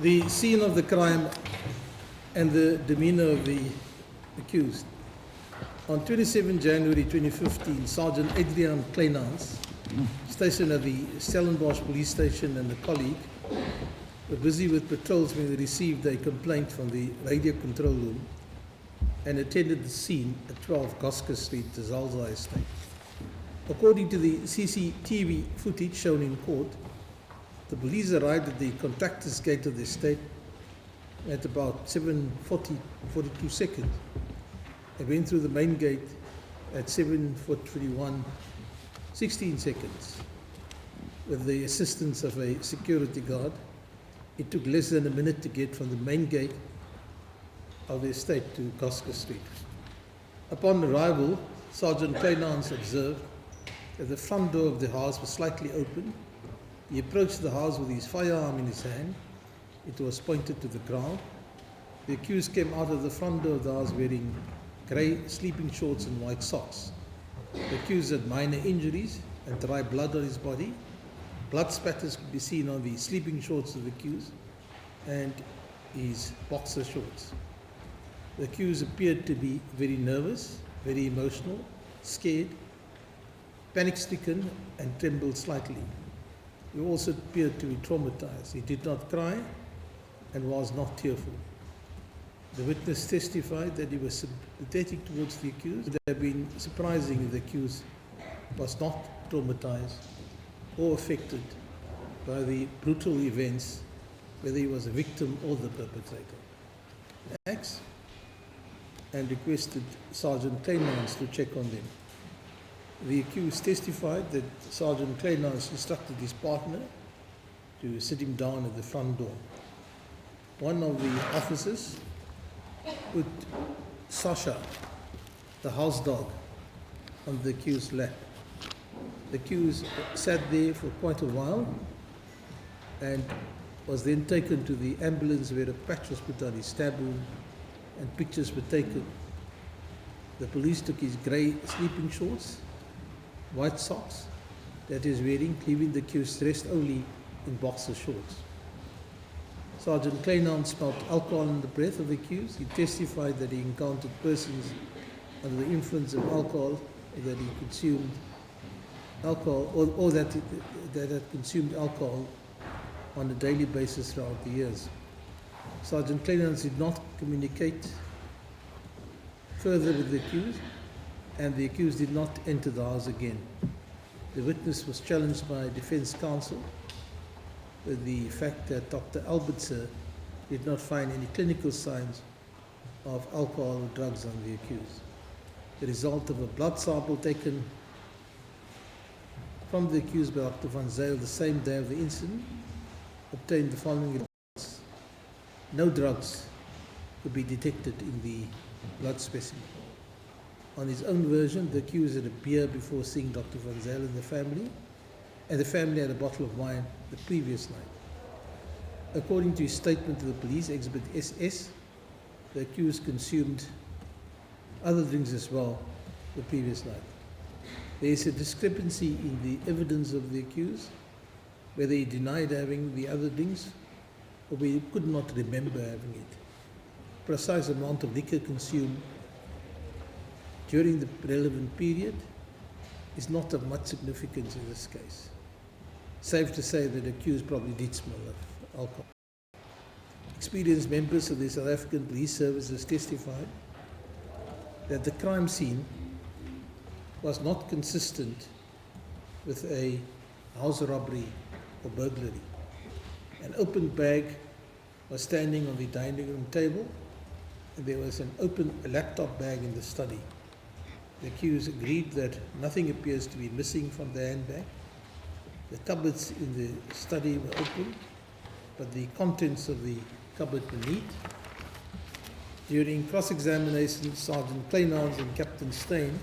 The scene of the crime and the demeanor of the accused. On 27 January 2015, Sergeant Adrian Kleinans, stationed at the Stellenbosch police station, and a colleague were busy with patrols when they received a complaint from the radio control room and attended the scene at 12 Gosker Street, the Zalze Estate. According to the CCTV footage shown in court, the police arrived at the contractor's gate of the estate at about 7:42 seconds. They went through the main gate at 7:41, 16 seconds. With the assistance of a security guard, it took less than a minute to get from the main gate of the estate to Gosker Street. Upon arrival, Sergeant Kleinans observed that the front door of the house was slightly open. He approached the house with his firearm in his hand. It was pointed to the ground. The accused came out of the front door of the house wearing grey sleeping shorts and white socks. The accused had minor injuries and dry blood on his body. Blood spatters could be seen on the sleeping shorts of the accused and his boxer shorts. The accused appeared to be very nervous, very emotional, scared, panic-stricken, and trembled slightly. He also appeared to be traumatized. He did not cry and was not tearful. The witness testified that he was sympathetic towards the accused. It would have been surprising if the accused was not traumatized or affected by the brutal events, whether he was a victim or the perpetrator. Acts and requested Sergeant Kleinans to check on them. The accused testified that Sergeant Kleinans instructed his partner to sit him down at the front door. One of the officers put Sasha, the house dog, on the accused's lap. The accused sat there for quite a while and was then taken to the ambulance where a patch was put on his stab wound and pictures were taken. The police took his grey sleeping shorts, white socks that he was wearing, leaving the accused dressed only in boxer shorts. Sergeant Kleinans smelled alcohol in the breath of the accused. He testified that he encountered persons under the influence of alcohol, or that he consumed alcohol, or that had consumed alcohol on a daily basis throughout the years. Sergeant Kleinans did not communicate further with the accused, and the accused did not enter the house again. The witness was challenged by defense counsel with the fact that Dr. Albertser did not find any clinical signs of alcohol or drugs on the accused. The result of a blood sample taken from the accused by Dr. Van Zyl the same day of the incident obtained the following results. No drugs could be detected in the blood specimen. On his own version, the accused had a beer before seeing Dr. Van Zyl and the family had a bottle of wine the previous night. According to his statement to the police, Exhibit SS, the accused consumed other drinks as well the previous night. There is a discrepancy in the evidence of the accused, whether he denied having the other drinks or whether he could not remember having it. Precise amount of liquor consumed during the relevant period is not of much significance in this case. Safe to say that the accused probably did smell of alcohol. Experienced members of the South African Police Services testified that the crime scene was not consistent with a house robbery or burglary. An open bag was standing on the dining room table, and there was an open laptop bag in the study. The accused agreed that nothing appears to be missing from the handbag. The cupboards in the study were open, but the contents of the cupboard were neat. During cross-examination, Sergeant Kleinans and Captain Steyn,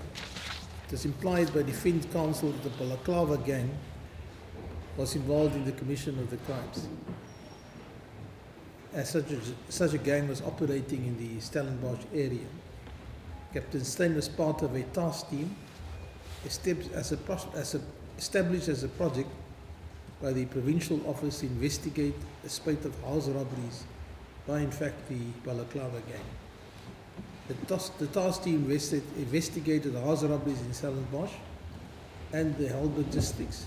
it was implied by defense counsel that the Balaclava gang was involved in the commission of the crimes. As such a gang was operating in the Stellenbosch area. Captain Steyn was part of a task team established as a project by the Provincial Office to investigate a spate of house robberies by, in fact, the Balaclava gang. The task team investigated house robberies in Stellenbosch and the Helberg districts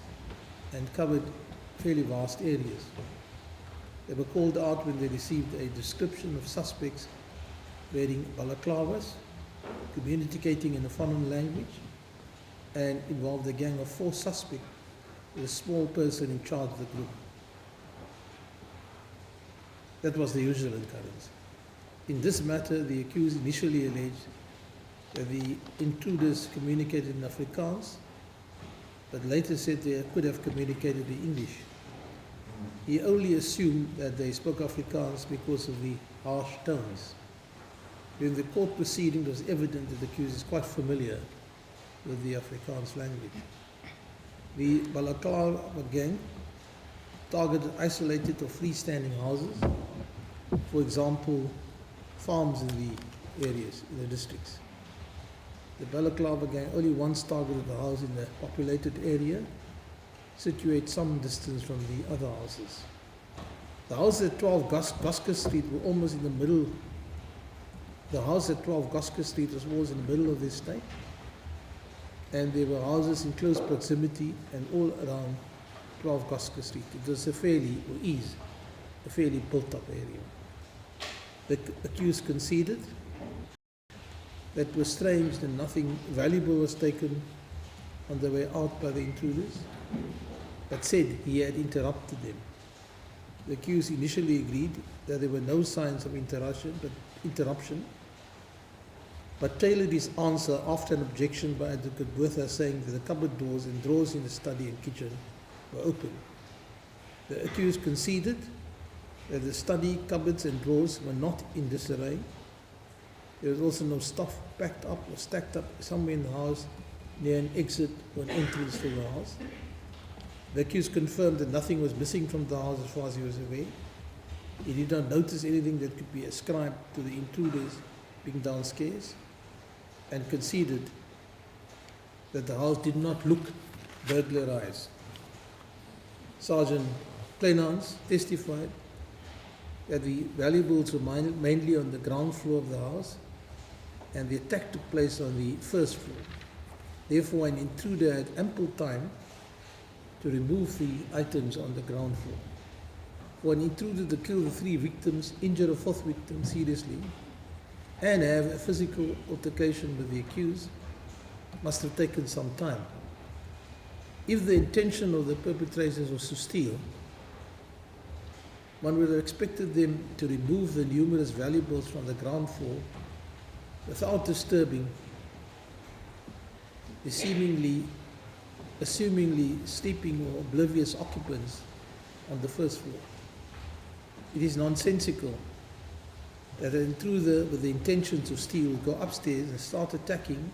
and covered fairly vast areas. They were called out when they received a description of suspects wearing balaclavas, communicating in a foreign language, and involved a gang of 4 suspects with a small person in charge of the group. That was the usual occurrence. In this matter, the accused initially alleged that the intruders communicated in Afrikaans, but later said they could have communicated in English. He only assumed that they spoke Afrikaans because of the harsh tones. During the court proceeding, it was evident that the accused is quite familiar with the Afrikaans language. The Balaclava gang targeted isolated or freestanding houses, for example, farms in the areas, in the districts. The Balaclava gang only once targeted a house in a populated area, situate some distance from the other houses. The house at 12 Gosker Street were almost in the middle. The house at 12 Gosker Street was always in the middle of the estate, and there were houses in close proximity and all around 12 Gosker Street. It was a fairly built-up area. The accused conceded that it was strange that nothing valuable was taken on the way out by the intruders, but said he had interrupted them. The accused initially agreed that there were no signs of interruption, but tailored his answer after an objection by Advocate Bertha, saying that the cupboard doors and drawers in the study and kitchen were open. The accused conceded that the study, cupboards and drawers were not in disarray. There was also no stuff packed up or stacked up somewhere in the house near an exit or an entrance to the house. The accused confirmed that nothing was missing from the house as far as he was aware. He did not notice anything that could be ascribed to the intruders being downstairs, and conceded that the house did not look burglarized. Sergeant Kleinhans testified that the valuables were mainly on the ground floor of the house, and the attack took place on the first floor. Therefore, an intruder had ample time to remove the items on the ground floor. For an intruder to kill the 3 victims, injure a 4th victim seriously, and have a physical altercation with the accused must have taken some time. If the intention of the perpetrators was to steal, one would have expected them to remove the numerous valuables from the ground floor without disturbing the assumingly sleeping or oblivious occupants on the first floor. It is nonsensical that an intruder with the intention to steal would go upstairs and start attacking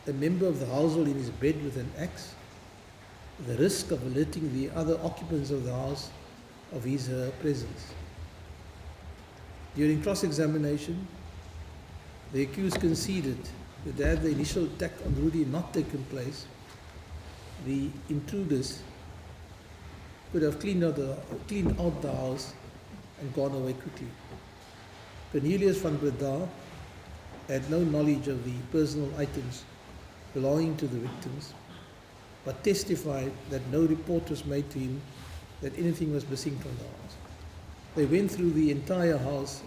a member of the household in his bed with an axe, with the risk of alerting the other occupants of the house of his or her presence. During cross-examination, the accused conceded that had the initial attack on Rudi not taken place, the intruders could have cleaned out the house and gone away quickly. Henri van Breda had no knowledge of the personal items belonging to the victims, but testified that no report was made to him that anything was missing from the house. They went through the entire house,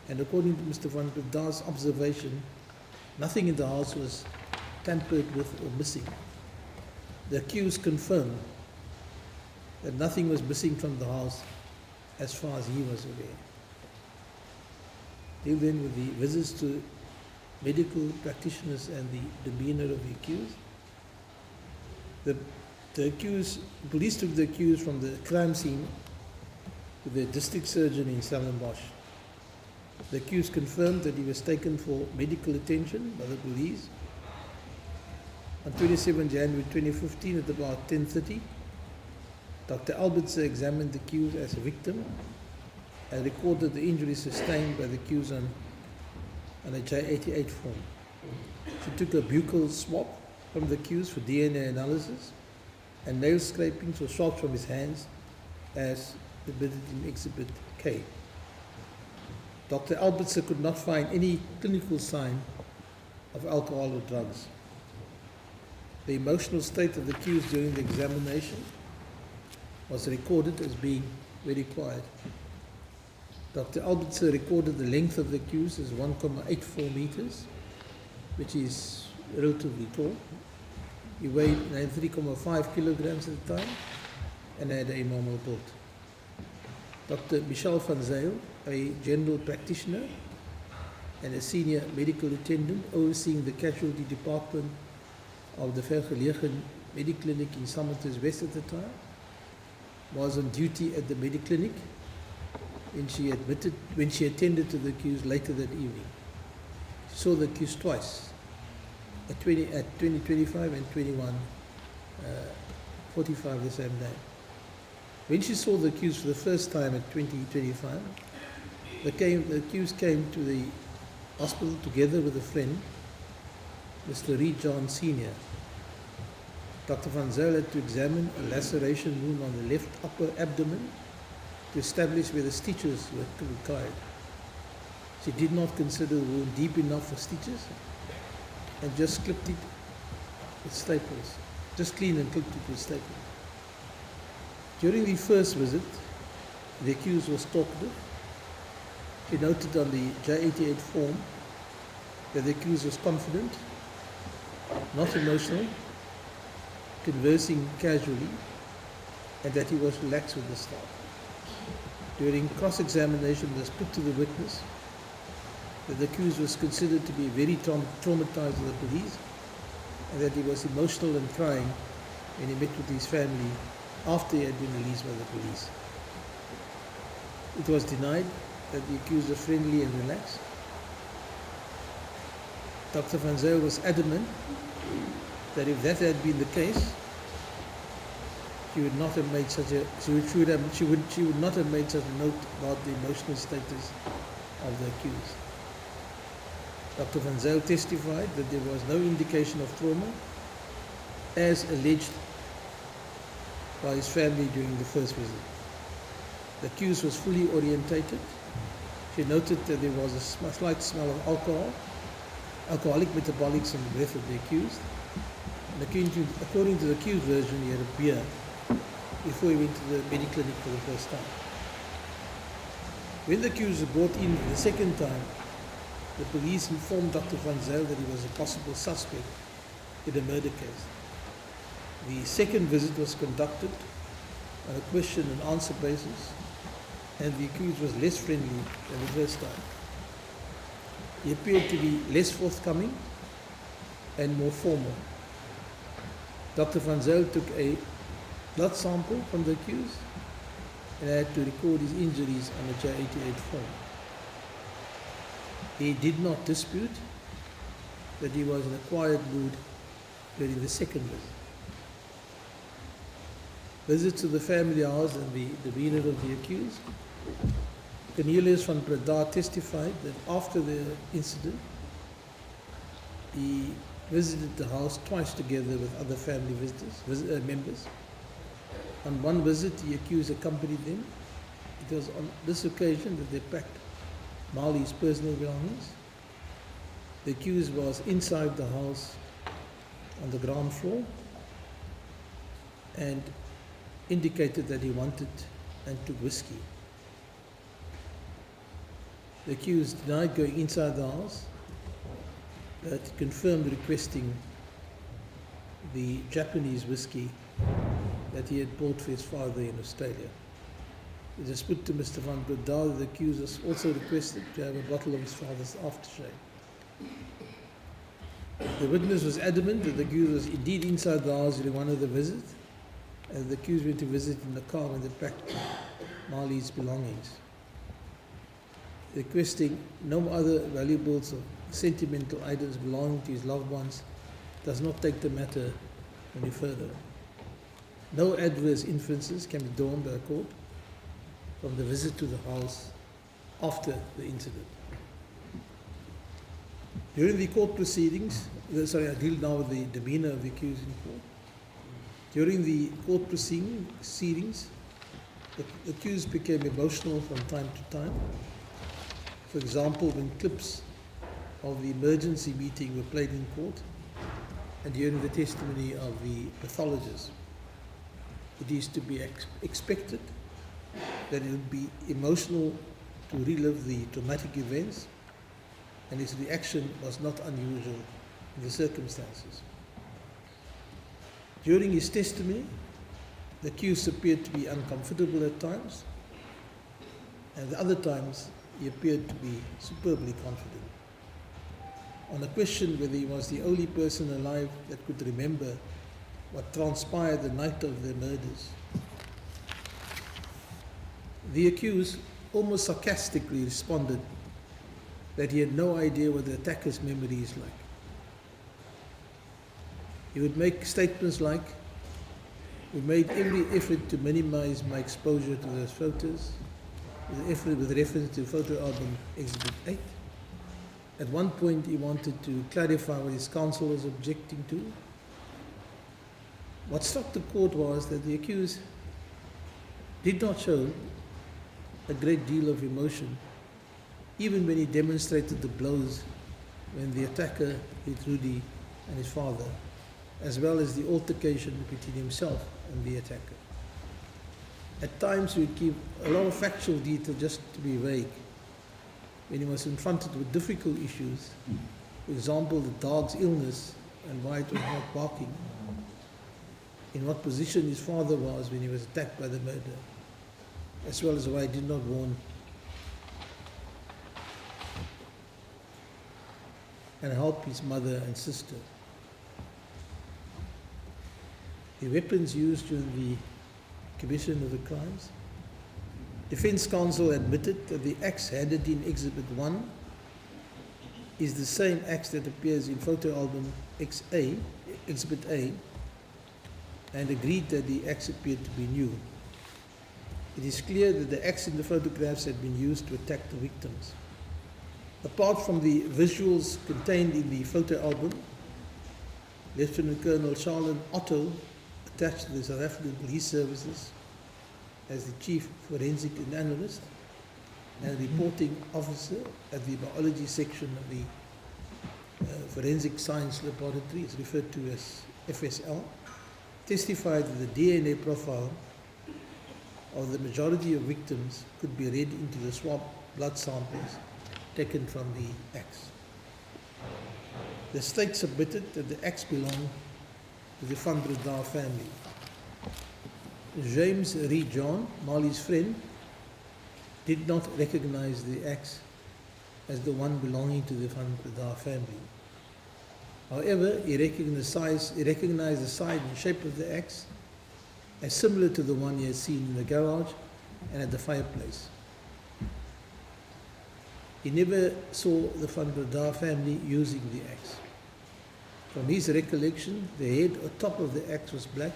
and according to Mr. van Breda's observation, nothing in the house was tampered with or missing. The accused confirmed that nothing was missing from the house as far as he was aware. Deal then with the visits to medical practitioners and the demeanor of the accused. The police took the accused from the crime scene to the district surgeon in Stellenbosch. The accused confirmed that he was taken for medical attention by the police. On 27 January 2015 at about 10:30, Dr. Albertse examined the accused as a victim and recorded the injuries sustained by the accused on a J88 form. She took a buccal swab from the accused for DNA analysis and nail scrapings or swabs from his hands as depicted in Exhibit K. Dr. Albertson could not find any clinical sign of alcohol or drugs. The emotional state of the accused during the examination was recorded as being very quiet. Dr. Albertson recorded the length of the accused as 1.84 meters, which is relatively tall. He weighed 93.5 kilograms at the time and had a normal build. Dr. Michel van Zyl, a general practitioner and a senior medical attendant overseeing the casualty department of the Vergelegen Mediclinic in Summertons West at the time, was on duty at the Mediclinic when she attended to the accused later that evening. She saw the accused twice, at 20:25 and 21:45 the same day. When she saw the accused for the first time at 20:25, the accused came to the hospital together with a friend, Mr. Reed John Sr. Dr. van Zyl had to examine a laceration wound on the left upper abdomen to establish where the stitches were required. She did not consider the wound deep enough for stitches and just clipped it with staples. Just cleaned and clipped it with staples. During the first visit, the accused was talkative. She noted on the J88 form that the accused was confident, not emotional, conversing casually, and that he was relaxed with the staff. During cross-examination, it was put to the witness that the accused was considered to be very traumatized by the police, and that he was emotional and crying when he met with his family after he had been released by the police. It was denied that the accused was friendly and relaxed. Dr. van Zyl was adamant that if that had been the case, she would not have made such a note about the emotional status of the accused. Dr. van Zyl testified that there was no indication of trauma as alleged by his family during the first visit. The accused was fully orientated. She noted that there was a slight smell of alcoholic metabolics in the breath of the accused. And according to the accused version, he had a beer before he went to the Mediclinic for the first time. When the accused was brought in the second time, the police informed Dr. van Zyl that he was a possible suspect in a murder case. The second visit was conducted on a question and answer basis, and the accused was less friendly than the first time. He appeared to be less forthcoming and more formal. Dr. van Zyl took a blood sample from the accused and had to record his injuries on the J88 form. He did not dispute that he was in a quiet mood during the second visit. Visits to the family house and the demeanor of the accused. Cornelius van Breda testified that after the incident, he visited the house twice together with other family members. On one visit, the accused accompanied them. It was on this occasion that they packed Marli's personal belongings. The accused was inside the house on the ground floor and indicated that he wanted and took whiskey. The accused denied going inside the house, but confirmed requesting the Japanese whiskey that he had bought for his father in Australia. It was put to Mr. van Breda that the accused was also requested to have a bottle of his father's aftershave. The witness was adamant that the accused was indeed inside the house during one of the visits, and the accused went to visit in the car when they packed Marli's belongings. Requesting no other valuables or sentimental items belonging to his loved ones does not take the matter any further. No adverse inferences can be drawn by a court from the visit to the house after the incident. During the court proceedings, I deal now with the demeanor of the accused in court. During the court proceedings, the accused became emotional from time to time. For example, when clips of the emergency meeting were played in court and during the testimony of the pathologist, it is to be expected that it would be emotional to relive the traumatic events, and his reaction was not unusual in the circumstances. During his testimony, the accused appeared to be uncomfortable at times, and at other times he appeared to be superbly confident. On a question whether he was the only person alive that could remember what transpired the night of the murders, the accused almost sarcastically responded that he had no idea what the attacker's memory is like. He would make statements like, "We made every effort to minimize my exposure to those photos," with reference to photo album Exhibit 8. At one point he wanted to clarify what his counsel was objecting to. What struck the court was that the accused did not show a great deal of emotion, even when he demonstrated the blows when the attacker hit Rudi and his father, as well as the altercation between himself and the attacker. At times he would give a lot of factual detail just to be vague. When he was confronted with difficult issues, for example, the dog's illness and why it was not barking, in what position his father was when he was attacked by the murderer, as well as why he did not warn and help his mother and sister. The weapons used during the commission of the crimes. Defense counsel admitted that the axe handed in Exhibit 1 is the same axe that appears in photo album Exhibit A, and agreed that the axe appeared to be new. It is clear that the axe in the photographs had been used to attack the victims. Apart from the visuals contained in the photo album, Lieutenant Colonel Charles Otto, attached to the South African Police Services as the Chief Forensic Analyst and reporting officer at the biology section of the Forensic Science Laboratory, is referred to as FSL, testified that the DNA profile of the majority of victims could be read into the swab blood samples taken from the axe. The state submitted that the axe belonged to the Van Breda family. James Reed John, Marli's friend, did not recognize the axe as the one belonging to the Van Breda family. However, he recognized the size and shape of the axe as similar to the one he had seen in the garage and at the fireplace. He never saw the Van Breda family using the axe. From his recollection, the head or top of the axe was black,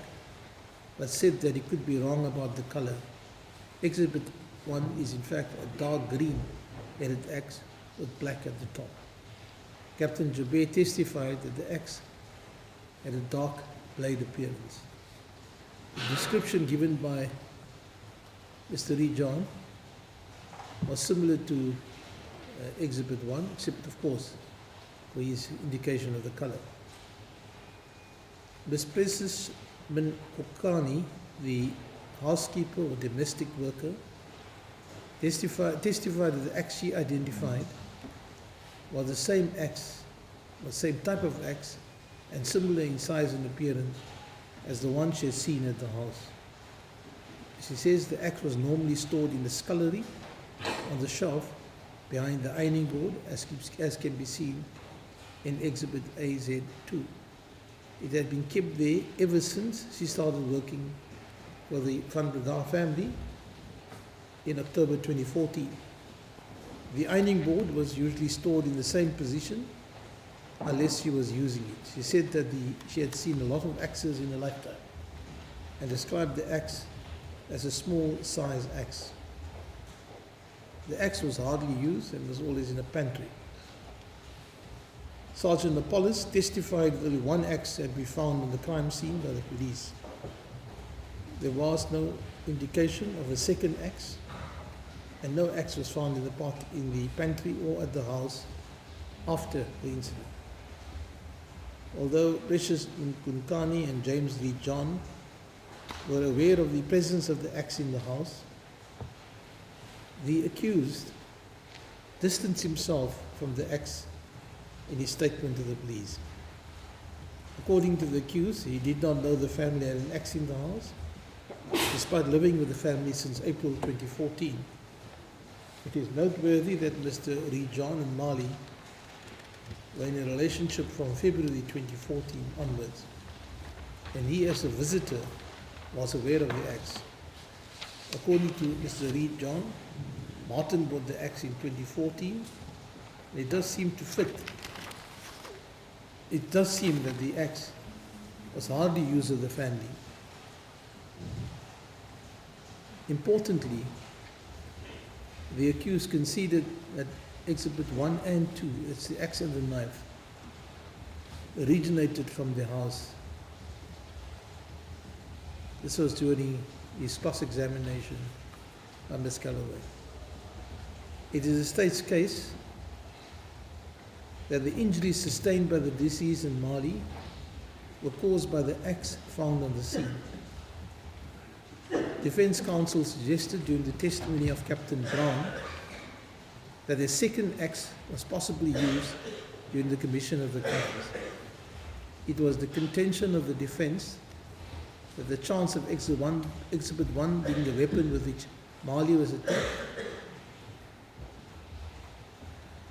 but said that he could be wrong about the color. Exhibit 1 is in fact a dark green headed axe with black at the top. Captain Joubert testified that the axe had a dark blade appearance. The description given by Mr. Reed John was similar to Exhibit 1, except of course for his indication of the color. Ms. Princess Kokani, the housekeeper or domestic worker, testified that the axe she identified was the same axe, the same type of axe, and similar in size and appearance as the one she had seen at the house. She says the axe was normally stored in the scullery on the shelf behind the ironing board, as can be seen in Exhibit AZ2. It had been kept there ever since she started working for the Van Breda family in October 2014. The ironing board was usually stored in the same position unless she was using it. She said that she had seen a lot of axes in her lifetime and described the axe as a small size axe. The axe was hardly used and was always in a pantry. Sergeant Apollos testified that only one axe had been found on the crime scene by the police. there was no indication of a second axe, and no axe was found in the pantry or at the house after the incident. Although Precious Nkunkani and James Lee John were aware of the presence of the axe in the house, the accused distanced himself from the axe in his statement to the police. According to the accused, he did not know the family had an axe in the house, despite living with the family since April 2014. It is noteworthy that Mr. Rudi John and Marli were in a relationship from February 2014 onwards, and he as a visitor was aware of the axe. According to Mr. Rudi John, Martin bought the axe in 2014. It does seem to fit. It does seem that the axe was hardly used of the family. Importantly, the accused conceded that Exhibit 1 and 2, it's the axe and the knife, originated from the house. This was during his cross-examination by Ms. Calloway. It is the state's case that the injuries sustained by the deceased and Marli were caused by the axe found on the scene. Defense counsel suggested during the testimony of Captain Brown that a second axe was possibly used during the commission of the crimes. It was the contention of the defense that the chance of Exhibit 1 being the weapon with which Marli was attacked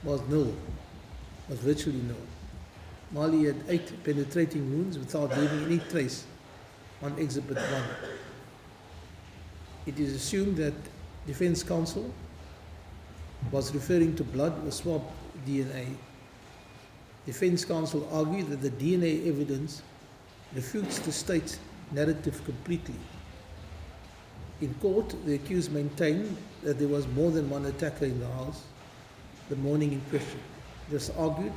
was nil, was virtually nil. Marli had 8 penetrating wounds without leaving any trace on Exhibit 1. It is assumed that defense counsel was referring to blood or swab DNA. Defense counsel argued that the DNA evidence refutes the state's narrative completely. In court, the accused maintained that there was more than one attacker in the house the morning in question. It was argued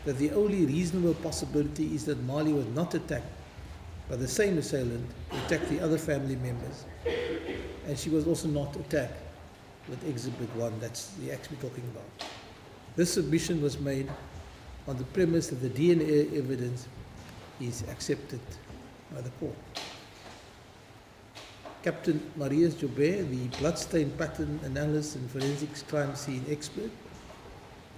that the only reasonable possibility is that Marli was not attacked by the same assailant who attacked the other family members, and she was also not attacked with Exhibit 1, that's the axe we're talking about. This submission was made on the premise that the DNA evidence is accepted by the court. Captain Marius Joubert, the bloodstain pattern analyst and forensics crime scene expert,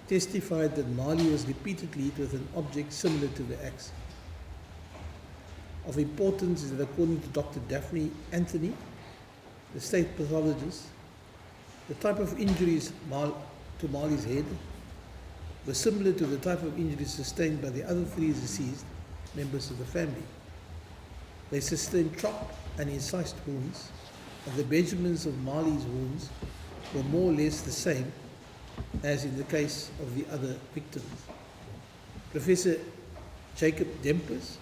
testified that Marli was repeatedly hit with an object similar to the axe. Of importance is that according to Dr. Daphne Anthony, the state pathologist, the type of injuries to Marli's head were similar to the type of injuries sustained by the other 3 deceased members of the family. They sustained chop and incised wounds, and the measurements of Marli's wounds were more or less the same as in the case of the other victims. Professor Jacob Dempers,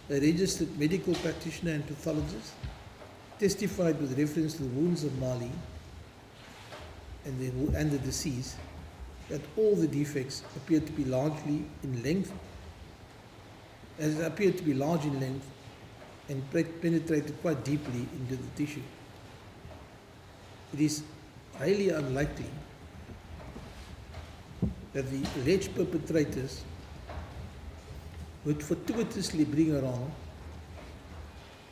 a registered medical practitioner and pathologist, testified with reference to the wounds of Marli and the deceased that all the defects appeared to be largely in length, and penetrated quite deeply into the tissue. It is highly unlikely that the alleged perpetrators would fortuitously bring around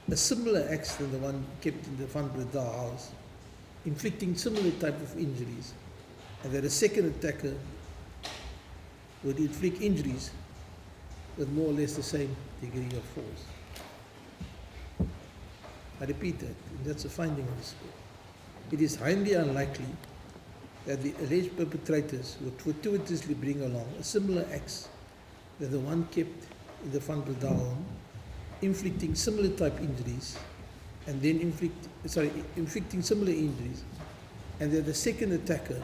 a similar axe than the one kept in the Van Breda house, inflicting similar type of injuries, and that a second attacker would inflict injuries with more or less the same degree of force. I repeat that, and that's a finding of this court. It is highly unlikely that the alleged perpetrators would fortuitously bring along a similar axe than the one kept in the Van Breda home, inflicting similar type injuries, and then inflicting similar injuries, and that the second attacker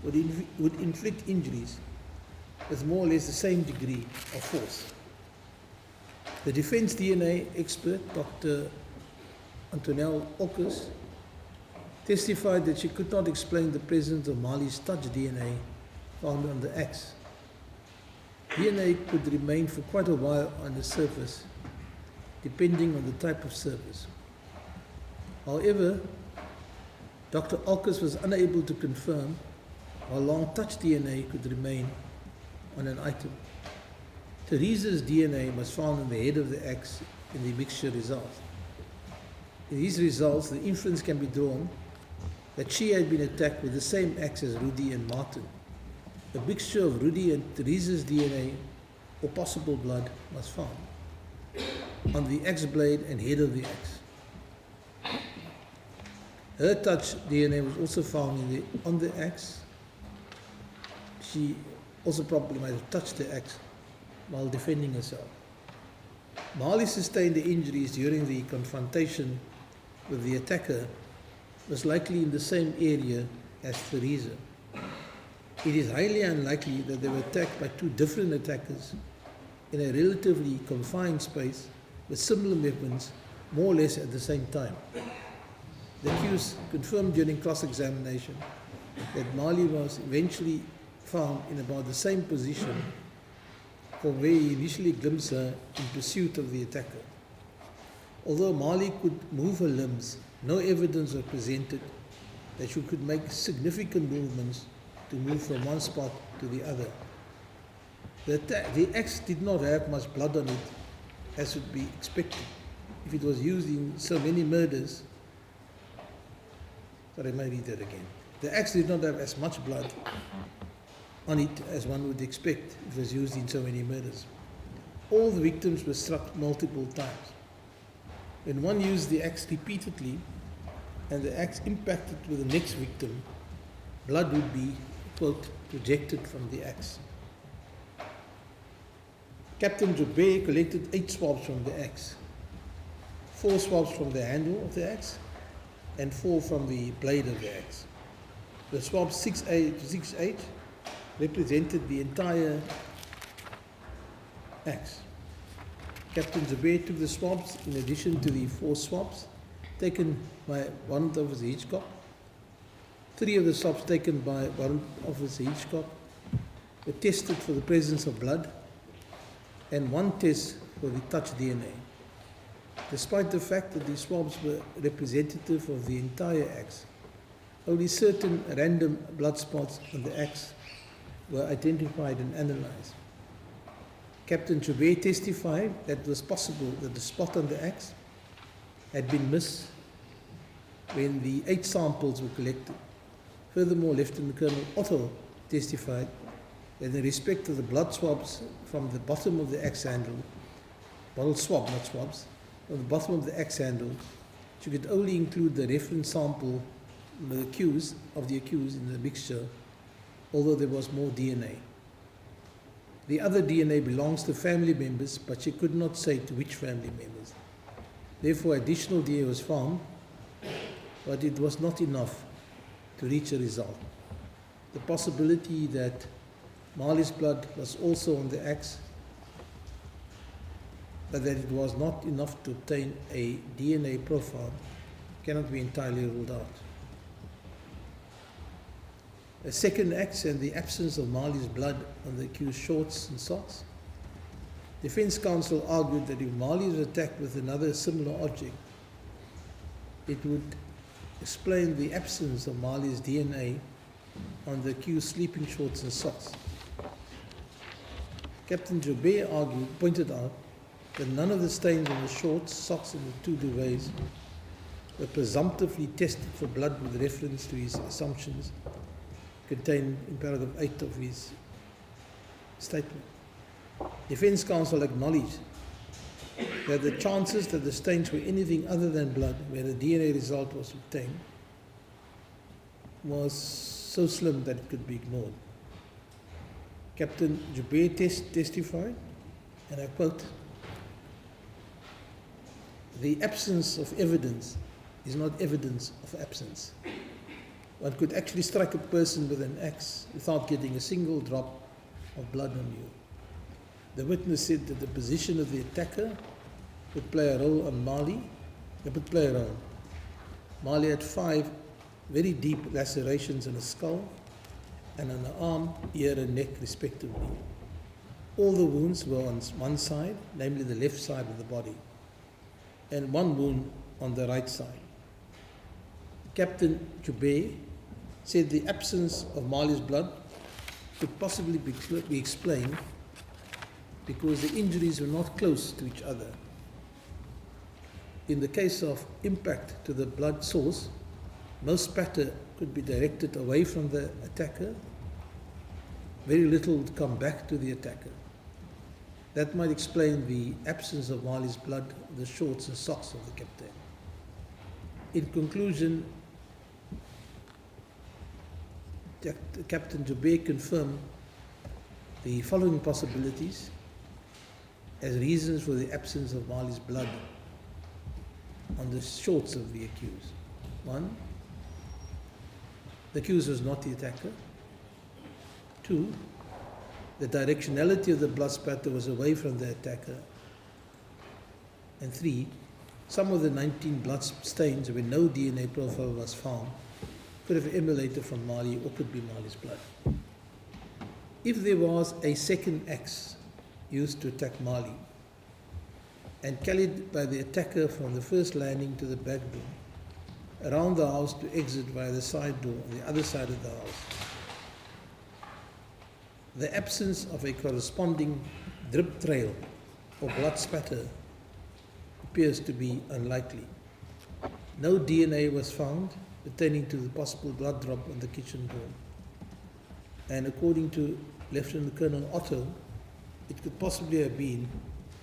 would inflict injuries with more or less the same degree of force. The defense DNA expert, Dr. Antonelle Ockers, testified that she could not explain the presence of Marli's touch DNA found on the axe. DNA could remain for quite a while on the surface depending on the type of service. However, Dr. Alkes was unable to confirm how long touch DNA could remain on an item. Teresa's DNA was found on the head of the axe in the mixture results. In these results, the inference can be drawn that she had been attacked with the same axe as Rudi and Martin. A mixture of Rudi and Teresa's DNA or possible blood was found on the axe blade and head of the axe. Her touch DNA was also found on the axe. She also probably might have touched the axe while defending herself. Marli sustained the injuries during the confrontation with the attacker was likely in the same area as Teresa. It is highly unlikely that they were attacked by two different attackers in a relatively confined space with similar weapons more or less at the same time. The accused confirmed during cross-examination that Marli was eventually found in about the same position from where he initially glimpsed her in pursuit of the attacker. Although Marli could move her limbs, no evidence was presented that she could make significant movements to move from one spot to the other. The axe did not have much blood on it, as would be expected. If it was used in so many murders, sorry, I might read that again. The axe did not have as much blood on it as one would expect if it was used in so many murders. All the victims were struck multiple times. When one used the axe repeatedly and the axe impacted with the next victim, blood would be, quote, projected from the axe. Captain Joubert collected 8 swabs from the axe, 4 swabs from the handle of the axe, and 4 from the blade of the axe. The swabs 6A to 6H represented the entire axe. Captain Joubert took the swabs in addition to the 4 swabs taken by Warrant Officer Hitchcock, 3 of the swabs taken by Warrant Officer Hitchcock were tested for the presence of blood, and 1 test for the touch DNA. Despite the fact that these swabs were representative of the entire axe, only certain random blood spots on the axe were identified and analyzed. Captain Joubert testified that it was possible that the spot on the axe had been missed when the 8 samples were collected. Furthermore, Lieutenant Colonel Otto testified that in respect to the blood swabs from the bottom of the axe handle, bottle swab, not swabs, from the bottom of the axe handle, she could only include the reference sample of the accused in the mixture, although there was more DNA. The other DNA belongs to family members, but she could not say to which family members. Therefore, additional DNA was found, but it was not enough to reach a result. The possibility that Marli's blood was also on the axe, but that it was not enough to obtain a DNA profile, cannot be entirely ruled out. A second axe and the absence of Marli's blood on the accused's shorts and socks. Defense counsel argued that if Marli was attacked with another similar object, it would explain the absence of Marli's DNA on the accused's sleeping shorts and socks. Captain Joubert pointed out that none of the stains on the shorts, socks and the 2 duvets were presumptively tested for blood with reference to his assumptions contained in paragraph 8 of his statement. Defense counsel acknowledged that the chances that the stains were anything other than blood where a DNA result was obtained was so slim that it could be ignored. Captain Joubert testified, and I quote, "The absence of evidence is not evidence of absence. One could actually strike a person with an axe without getting a single drop of blood on you." The witness said that the position of the attacker would play a role on Marli. It would play a role. Marli had 5 very deep lacerations on her skull and on her arm, ear and neck respectively. All the wounds were on one side, namely the left side of the body. and one wound on the right side. Captain Joubert said the absence of Marli's blood could possibly be explained because the injuries were not close to each other. In the case of impact to the blood source, most spatter could be directed away from the attacker. Very little would come back to the attacker. That might explain the absence of Marli's blood on the shorts and socks of the captain. In conclusion, Captain Joubert confirmed the following possibilities as reasons for the absence of Marli's blood on the shorts of the accused. 1, the accused was not the attacker. 2, the directionality of the blood spatter was away from the attacker. And 3, some of the 19 blood stains where no DNA profile was found could have emanated from Marli or could be Marli's blood. If there was a second axe used to attack Marli and carried by the attacker from the first landing to the back door, around the house to exit via the side door on the other side of the house, the absence of a corresponding drip trail or blood spatter appears to be unlikely. No DNA was found pertaining to the possible blood drop on the kitchen door. And according to Lieutenant Colonel Otto, it could possibly have been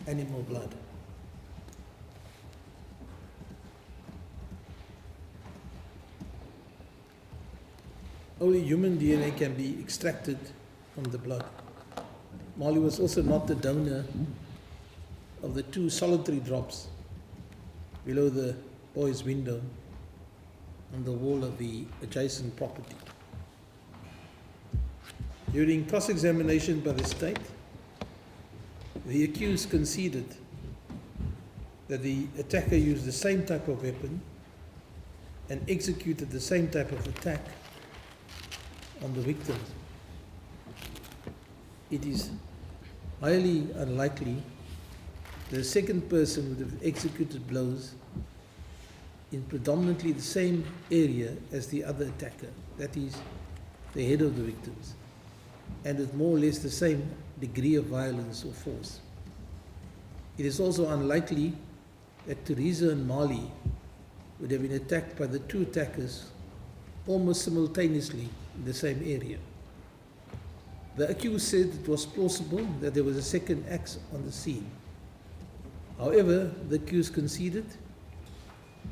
animal blood. Only human DNA can be extracted from the blood. Marli was also not the donor of the 2 solitary drops below the boys' window on the wall of the adjacent property. During cross-examination by the state, the accused conceded that the attacker used the same type of weapon and executed the same type of attack on the victims. It is highly unlikely that a second person would have executed blows in predominantly the same area as the other attacker, that is, the head of the victims, and with more or less the same degree of violence or force. It is also unlikely that Teresa and Marli would have been attacked by the 2 attackers almost simultaneously in the same area. The accused said it was plausible that there was a second axe on the scene. However, the accused conceded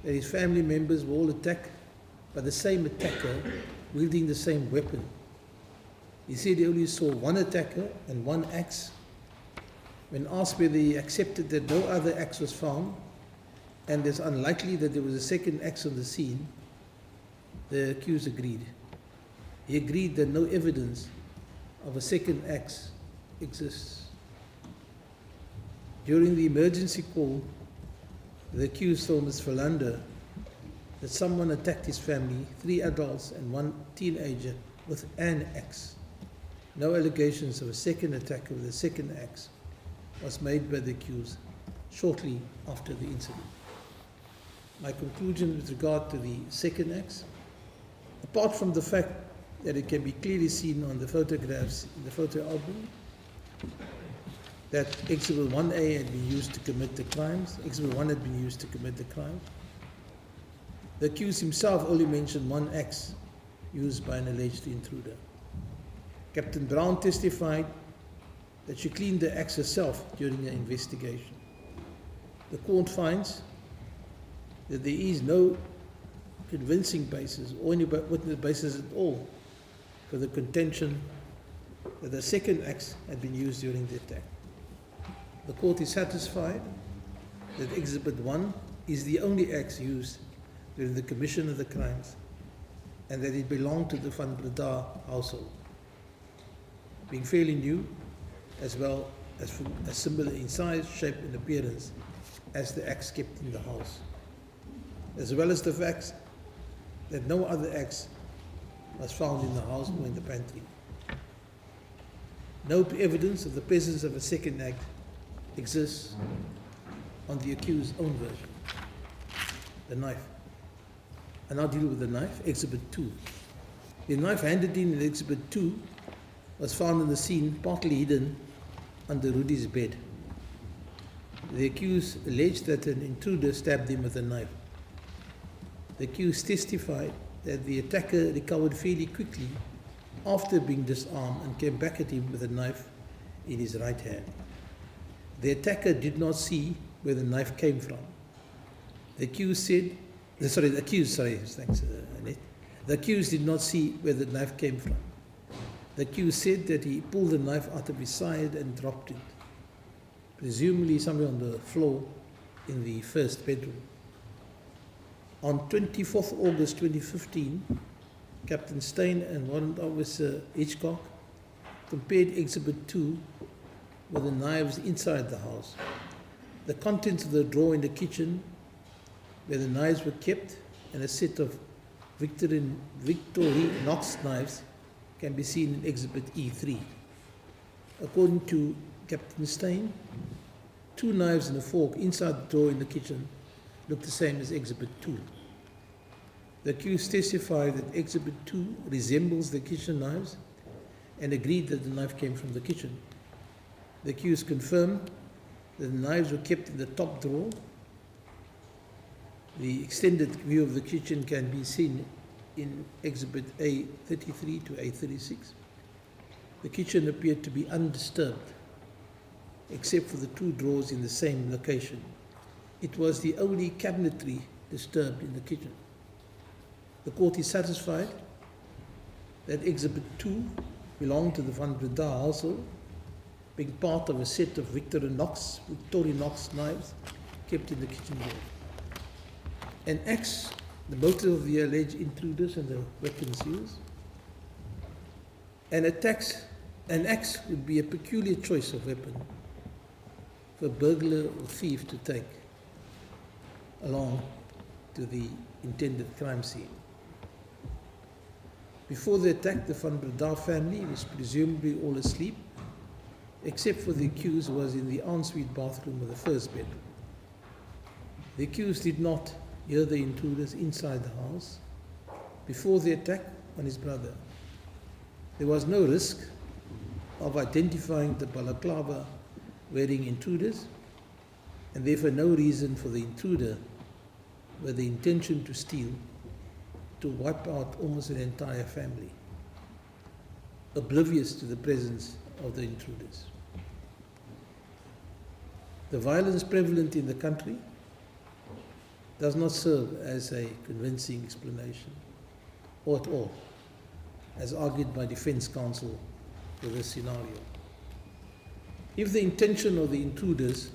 that his family members were all attacked by the same attacker wielding the same weapon. He said he only saw one attacker and one axe. When asked whether he accepted that no other axe was found and it's unlikely that there was a second axe on the scene, the accused agreed. He agreed that no evidence of a second axe exists. During the emergency call, the accused told Ms. Philander that someone attacked his family, 3 adults and 1 teenager, with an axe. No allegations of a second attacker with a second axe was made by the accused shortly after the incident. My conclusion with regard to the second axe, apart from the fact that it can be clearly seen on the photographs in the photo album, that Exhibit 1A had been used to commit the crimes, Exhibit 1 had been used to commit the crime. The accused himself only mentioned one axe used by an alleged intruder. Captain Brown testified that she cleaned the axe herself during the investigation. The court finds that there is no convincing basis or any witness basis at all for the contention that the second axe had been used during the attack. The court is satisfied that Exhibit 1 is the only axe used during the commission of the crimes and that it belonged to the Van Breda household, being fairly new as well as similar in size, shape and appearance as the axe kept in the house, as well as the fact that no other axe was found in the house or in the pantry. No evidence of the presence of a second axe exists on the accused's own version. the knife. And now deal with the knife, Exhibit 2. The knife handed in Exhibit 2 was found in the scene, partly hidden under Rudi's bed. The accused alleged that an intruder stabbed him with a knife. The accused testified that the attacker recovered fairly quickly after being disarmed and came back at him with a knife in his right hand. The attacker did not see where the knife came from. The accused did not see where the knife came from. The accused said that he pulled the knife out of his side and dropped it, presumably somewhere on the floor in the first bedroom. On 24th August 2015, Captain Steyn and Warrant Officer Hitchcock compared Exhibit 2 with the knives inside the house. The contents of the drawer in the kitchen where the knives were kept and a set of Victorinox knives can be seen in Exhibit E3. According to Captain Steyn, 2 knives and a fork inside the drawer in the kitchen look the same as Exhibit 2. The accused testified that Exhibit 2 resembles the kitchen knives and agreed that the knife came from the kitchen. The accused confirmed that the knives were kept in the top drawer. The extended view of the kitchen can be seen in Exhibit A33 to A36. The kitchen appeared to be undisturbed, except for the 2 drawers in the same location. It was the only cabinetry disturbed in the kitchen. The court is satisfied that Exhibit 2 belonged to the Van Breda household, being part of a set of Victorinox knives kept in the kitchen drawer. An axe, the motive of the alleged intruders and the weapons used. An axe would be a peculiar choice of weapon for a burglar or thief to take along to the intended crime scene. Before the attack, the Van Breda family was presumably all asleep, except for the accused who was in the ensuite bathroom of the first bedroom. The accused did not hear the intruders inside the house before the attack on his brother. There was no risk of identifying the balaclava wearing intruders, and therefore no reason for the intruder with the intention to steal to wipe out almost an entire family, oblivious to the presence of the intruders. The violence prevalent in the country does not serve as a convincing explanation, or at all, as argued by defense counsel for this scenario. If the intention of the intruders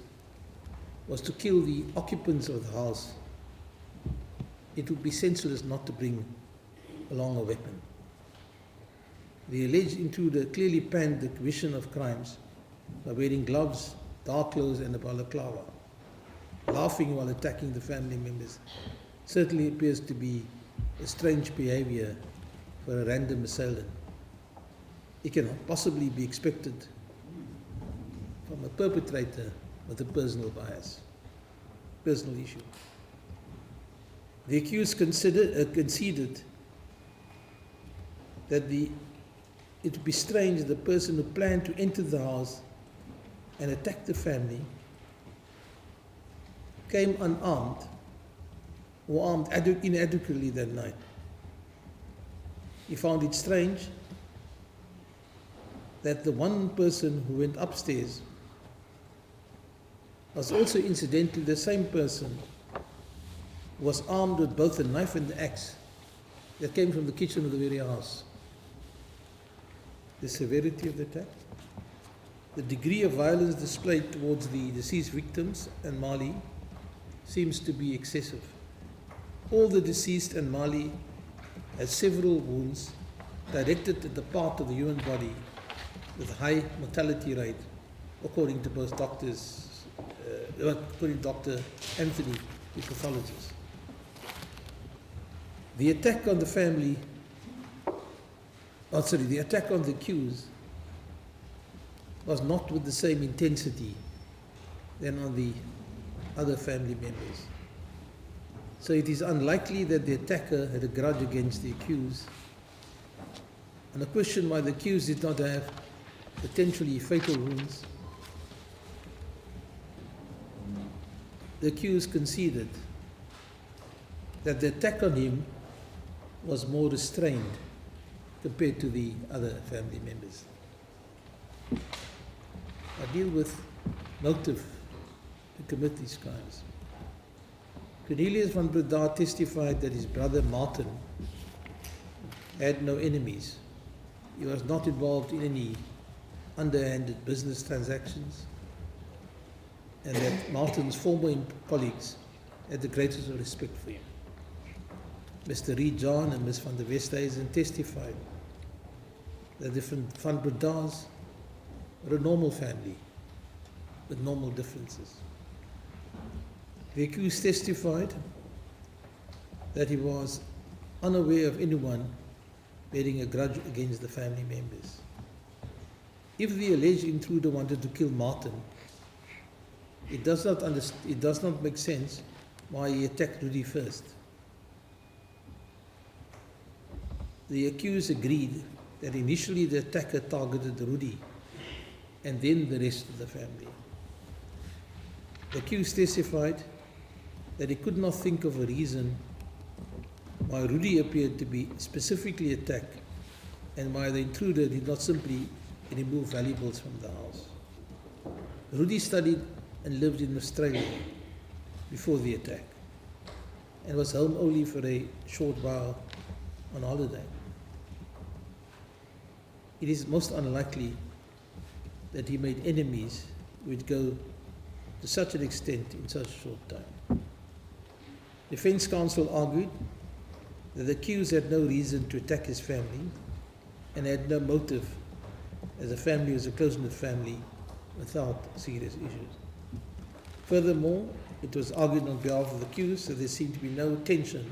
was to kill the occupants of the house, it would be senseless not to bring along a weapon. The alleged intruder clearly planned the commission of crimes by wearing gloves, dark clothes and a balaclava. Laughing while attacking the family members certainly appears to be a strange behavior for a random assailant. It cannot possibly be expected from a perpetrator with a personal bias, personal issue. The accused conceded that it would be strange that the person who planned to enter the house and attack the family came unarmed or armed inadequately that night. He found it strange that the one person who went upstairs was also incidentally the same person who was armed with both the knife and the axe that came from the kitchen of the very house. The severity of the attack, the degree of violence displayed towards the deceased victims and Marli seems to be excessive. All the deceased and Marli had several wounds directed at the part of the human body with a high mortality rate, according to both doctors, according to Dr. Anthony, the pathologist. The attack on the family, the attack on the accused was not with the same intensity than on the other family members. So it is unlikely that the attacker had a grudge against the accused. On a question why the accused did not have potentially fatal wounds, the accused conceded that the attack on him was more restrained compared to the other family members. I deal with motive to commit these crimes. Cornelius van Breda testified that his brother Martin had no enemies. He was not involved in any underhanded business transactions, and that Martin's former colleagues had the greatest respect for him. Mr. Reed John and Ms. van der Westhuizen testified that the Van Breda's were a normal family with normal differences. The accused testified that he was unaware of anyone bearing a grudge against the family members. If the alleged intruder wanted to kill Martin, it does not make sense why he attacked Rudi first. The accused agreed that initially the attacker targeted Rudi and then the rest of the family. The accused testified that he could not think of a reason why Rudi appeared to be specifically attacked and why the intruder did not simply remove valuables from the house. Rudi studied and lived in Australia before the attack and was home only for a short while on holiday. It is most unlikely that he made enemies who would go to such an extent in such a short time. Defense counsel argued that the accused had no reason to attack his family and had no motive, as the family was a close-knit family without serious issues. Furthermore, it was argued on behalf of the accused that there seemed to be no tension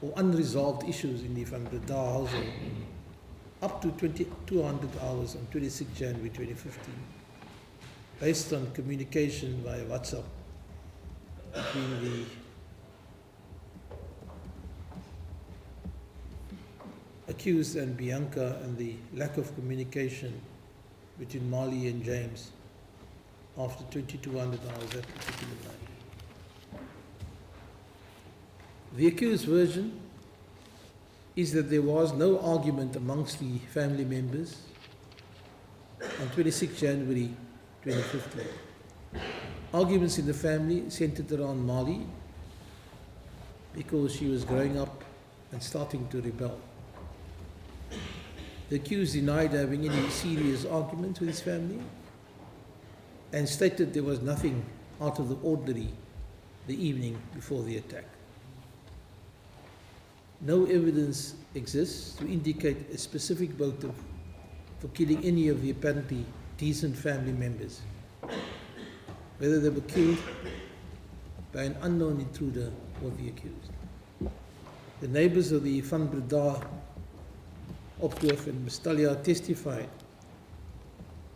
or unresolved issues in the Van Breda household up to 200 hours on 26 January 2015, based on communication via WhatsApp between the accused and Bianca, and the lack of communication between Marli and James after 2200 hours that particular night. The accused version is that there was no argument amongst the family members on 26 January 2015. Arguments in the family centered around Marli because she was growing up and starting to rebel. The accused denied having any serious arguments with his family and stated there was nothing out of the ordinary the evening before the attack. No evidence exists to indicate a specific motive for killing any of the apparently decent family members, whether they were killed by an unknown intruder or the accused. The neighbors of the Van Breda, Opdorf and Mustalia testified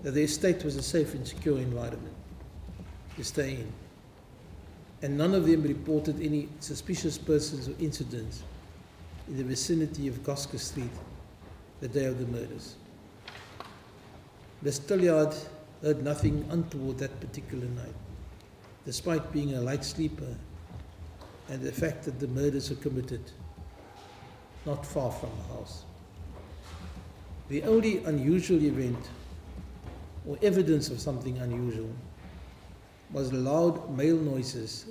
that the estate was a safe and secure environment to stay in, and none of them reported any suspicious persons or incidents in the vicinity of Gosker Street the day of the murders. Mustalia heard nothing untoward that particular night, despite being a light sleeper and the fact that the murders were committed not far from the house. The only unusual event or evidence of something unusual was loud male voices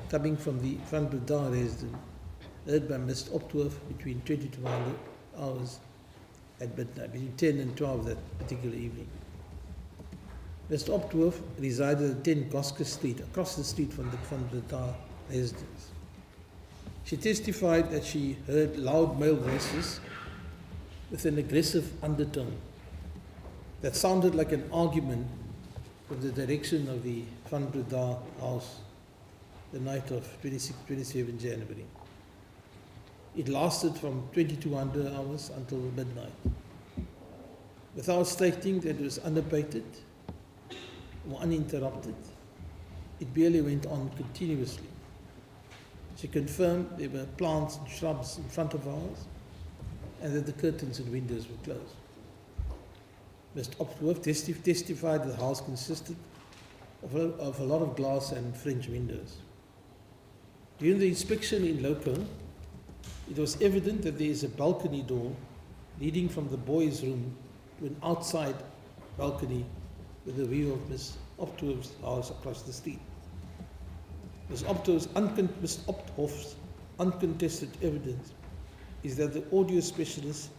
coming from the Van Breda residence, heard by Mr. Opdorf between 2200 hours at midnight, between 10 and 12 that particular evening. Mr. Opdorf resided at 10 Gosker Street, across the street from the Van Breda residence. She testified that she heard loud male voices with an aggressive undertone that sounded like an argument from the direction of the Van Breda house the night of 27 January. It lasted from 2200 hours until midnight, without stating that it was unabated or uninterrupted. it barely went on continuously. She confirmed there were plants and shrubs in front of ours and that the curtains and windows were closed. Mr. Opsworth testified that the house consisted of a lot of glass and French windows. During the inspection in loco, it was evident that there is a balcony door leading from the boys' room to an outside balcony with a view of Miss Opsworth's house across the street. Miss Opsworth's uncontested evidence is that the audio specialist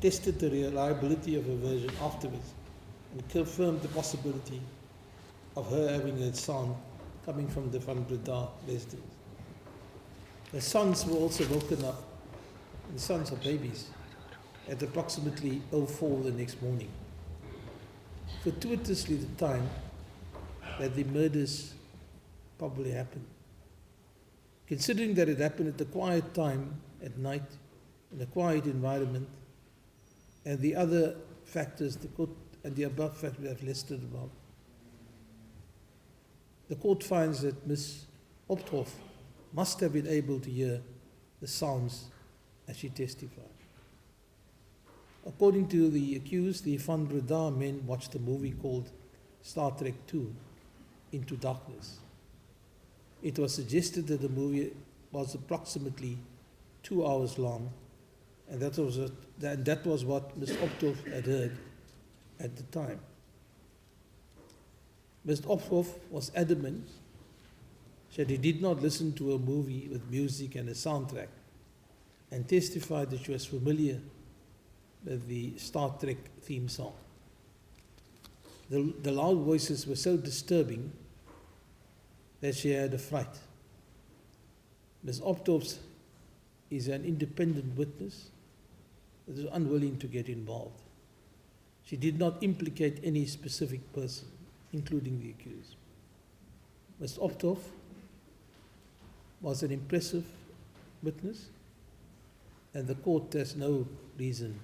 tested the reliability of her version afterwards and confirmed the possibility of her having heard sound coming from the Van Breda residence. Her sons were also woken up, the sons are babies, at approximately 04 the next morning. Fortuitously the time that the murders probably happened. Considering that it happened at a quiet time at night, in a quiet environment, and the other factors the court and the above factors we have listed above, the court finds that Miss Opthoff must have been able to hear the sounds as she testified. According to the accused, the Van Breda men watched a movie called Star Trek II, Into Darkness. It was suggested that the movie was approximately 2 hours long, and that was what Ms. Opthoff had heard at the time. Ms. Opthoff was adamant that he did not listen to a movie with music and a soundtrack, and testified that she was familiar with the Star Trek theme song. The loud voices were so disturbing that she had a fright. Ms. Opthoff is an independent witness that is unwilling to get involved. She did not implicate any specific person, including the accused. Ms. Opthoff was an impressive witness, and the court has no reason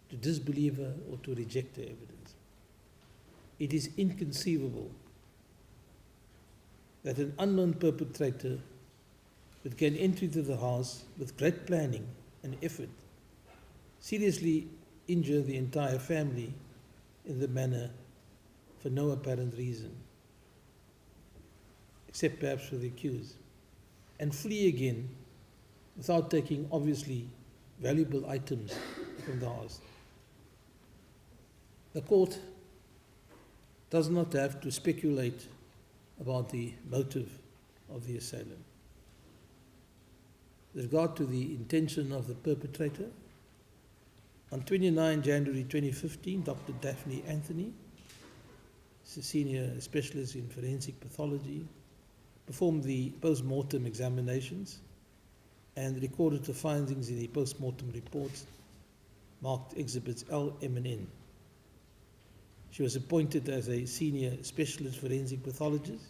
to disbelieve her or to reject her evidence. It is inconceivable that an unknown perpetrator would gain entry to the house with great planning and effort, seriously injure the entire family in the manner for no apparent reason, except perhaps for the accused, and flee again without taking obviously valuable items from the house. The court does not have to speculate about the motive of the assailant. With regard to the intention of the perpetrator, on 29 January 2015, Dr. Daphne Anthony, a senior specialist in forensic pathology, performed the post-mortem examinations and recorded the findings in the post-mortem reports marked Exhibits L, M, and N. She was appointed as a senior specialist forensic pathologist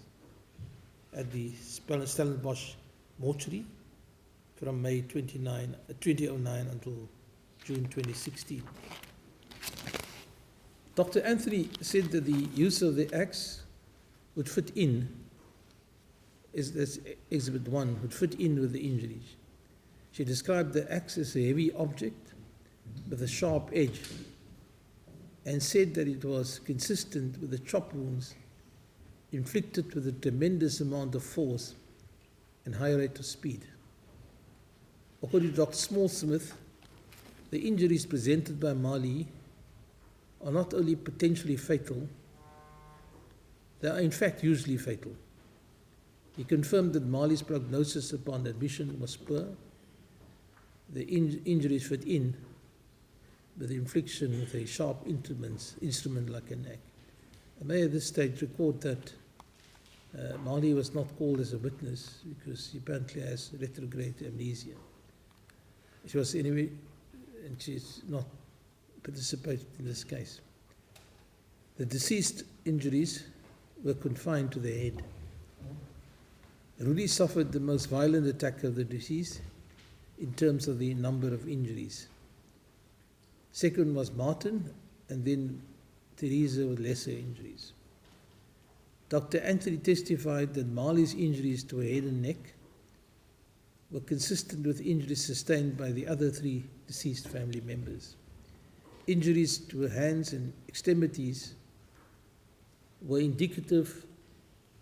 at the Stellenbosch mortuary from May 2009 until June 2016. Dr. Anthony said that the use of the axe would fit in, as Exhibit 1, would fit in with the injuries. She described the axe as a heavy object with a sharp edge and said that it was consistent with the chop wounds inflicted with a tremendous amount of force and high rate of speed. According to Dr. Small-Smith, the injuries presented by Marli are not only potentially fatal, they are in fact usually fatal. He confirmed that Marli's prognosis upon admission was poor. The injuries fit in with the infliction with a sharp instrument like an axe. I may at this stage record that Marli was not called as a witness because she apparently has retrograde amnesia. She was anyway, and she's not participated in this case. The deceased injuries were confined to the head. Rudi suffered the most violent attack of the deceased in terms of the number of injuries. Second was Martin, and then Teresa with lesser injuries. Dr. Anthony testified that Marli's injuries to her head and neck were consistent with injuries sustained by the other three deceased family members. Injuries to her hands and extremities were indicative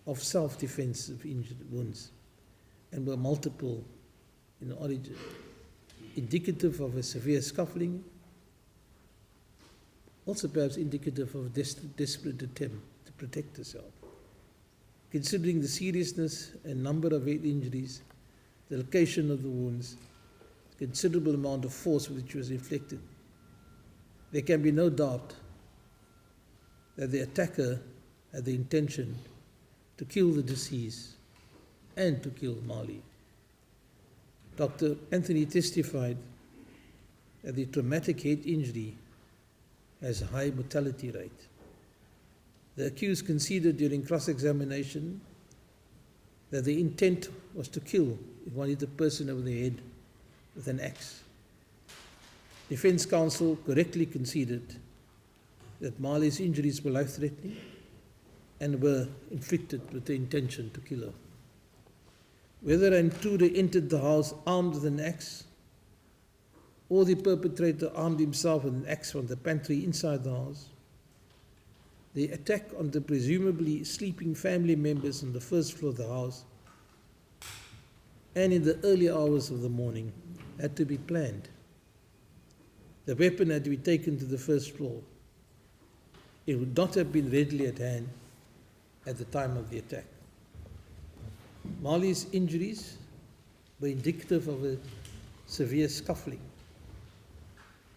of self-defensive wounds and were multiple in origin, indicative of a severe scuffling, also perhaps indicative of a desperate attempt to protect herself. Considering the seriousness and number of head injuries, the location of the wounds, the considerable amount of force which was inflicted, there can be no doubt that the attacker had the intention to kill the deceased and to kill Marli. Dr. Anthony testified that the traumatic head injury has a high mortality rate. The accused conceded during cross-examination that the intent was to kill if one hit a person over the head with an axe. Defense counsel correctly conceded that Marli's injuries were life-threatening and were inflicted with the intention to kill her. Whether an intruder entered the house armed with an axe or the perpetrator armed himself with an axe from the pantry inside the house, the attack on the presumably sleeping family members on the first floor of the house and in the early hours of the morning had to be planned. The weapon had to be taken to the first floor. It would not have been readily at hand at the time of the attack. Marli's injuries were indicative of a severe scuffling.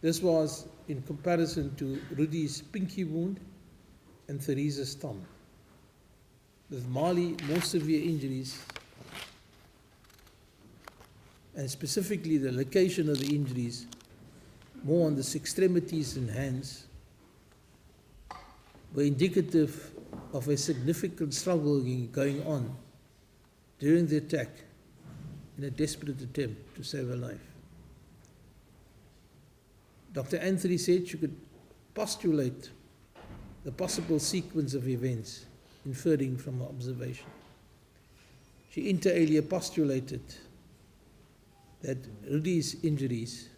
This was in comparison to Rudi's pinky wound and Teresa's thumb. With Marli, more severe injuries, and specifically the location of the injuries, more on the extremities and hands, were indicative of a significant struggle going on during the attack in a desperate attempt to save her life. Dr. Anthony said she could postulate the possible sequence of events inferring from her observation. She inter alia postulated that Rudi's injuries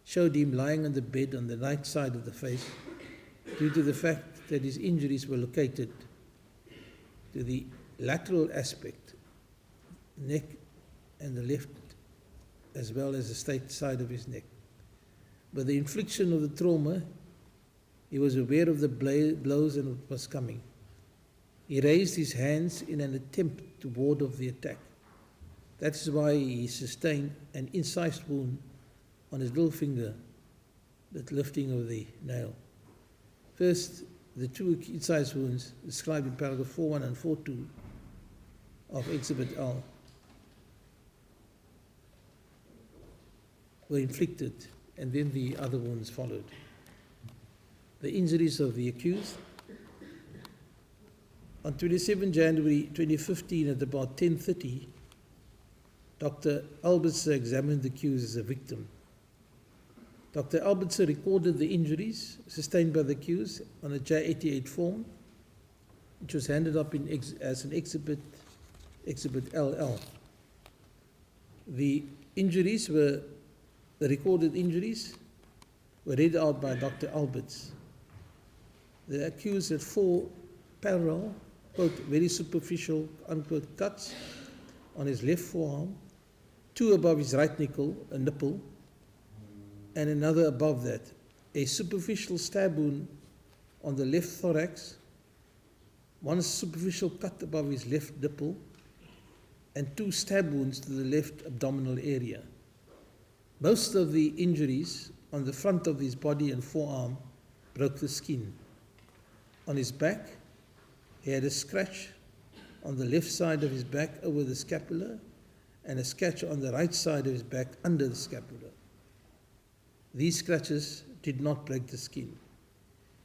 showed him lying on the bed on the right side of the face due to the fact that his injuries were located to the lateral aspect, neck and the left, as well as the straight side of his neck. By the infliction of the trauma, he was aware of the blows and what was coming. He raised his hands in an attempt to ward off the attack. That is why he sustained an incised wound on his little finger, that lifting of the nail. First, the two incised wounds described in paragraph 4.1 and 4.2 of Exhibit L were inflicted, and then the other wounds followed. The injuries of the accused. On 27 January 2015 at about 10:30, Dr. Albertser examined the accused as a victim. Dr. Albertser recorded the injuries sustained by the accused on a J88 form, which was handed up as an exhibit LL. The recorded injuries were read out by Dr. Alberts. The accused had 4 parallel, quote, very superficial, unquote, cuts on his left forearm, 2 above his right nipple, and another above that, a superficial stab wound on the left thorax, 1 superficial cut above his left nipple, and 2 stab wounds to the left abdominal area. Most of the injuries on the front of his body and forearm broke the skin. On his back, he had a scratch on the left side of his back over the scapula and a scratch on the right side of his back under the scapula. These scratches did not break the skin.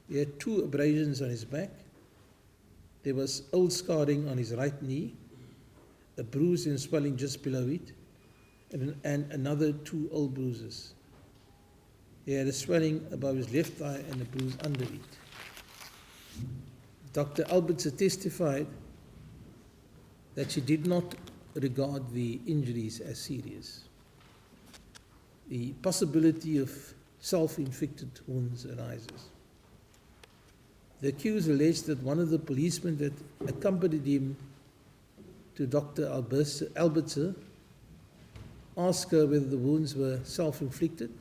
He had 2 abrasions on his back. There was old scarring on his right knee, a bruise and swelling just below it, and another 2 old bruises. He had a swelling above his left eye and a bruise under it. Dr. Albertse testified that she did not regard the injuries as serious. The possibility of self-inflicted wounds arises. The accused alleged that one of the policemen that accompanied him to Dr. Albertse asked her whether the wounds were self-inflicted,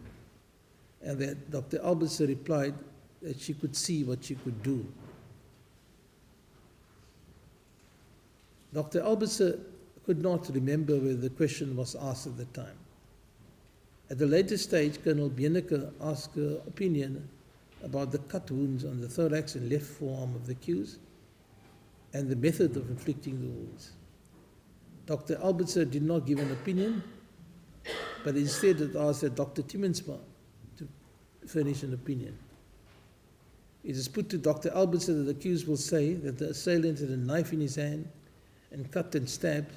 and that Dr. Albertse replied that she could see what she could do. Dr. Albertse could not remember whether the question was asked at the time. At a later stage, Colonel Bieneke asked her opinion about the cut wounds on the thorax and left forearm of the accused and the method of inflicting the wounds. Dr. Albertse did not give an opinion, but instead it asked that Dr. Timmensma to furnish an opinion. It is put to Dr. Albertse that the accused will say that the assailant had a knife in his hand and cut and stabbed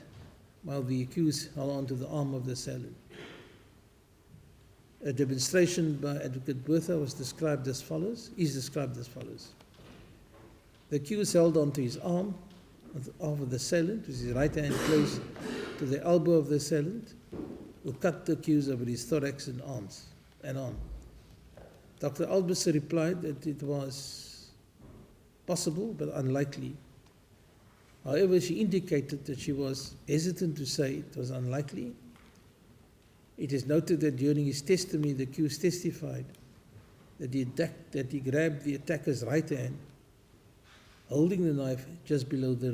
while the accused held onto the arm of the assailant. A demonstration by Advocate Bertha is described as follows. The accused held onto his arm of the assailant, with his right hand close to the elbow of the assailant, who cut the accused over his thorax and arm. Dr. Albertse replied that it was possible but unlikely. However, she indicated that she was hesitant to say it was unlikely. It is noted that during his testimony, the accused testified that he grabbed the attacker's right hand, holding the knife just below the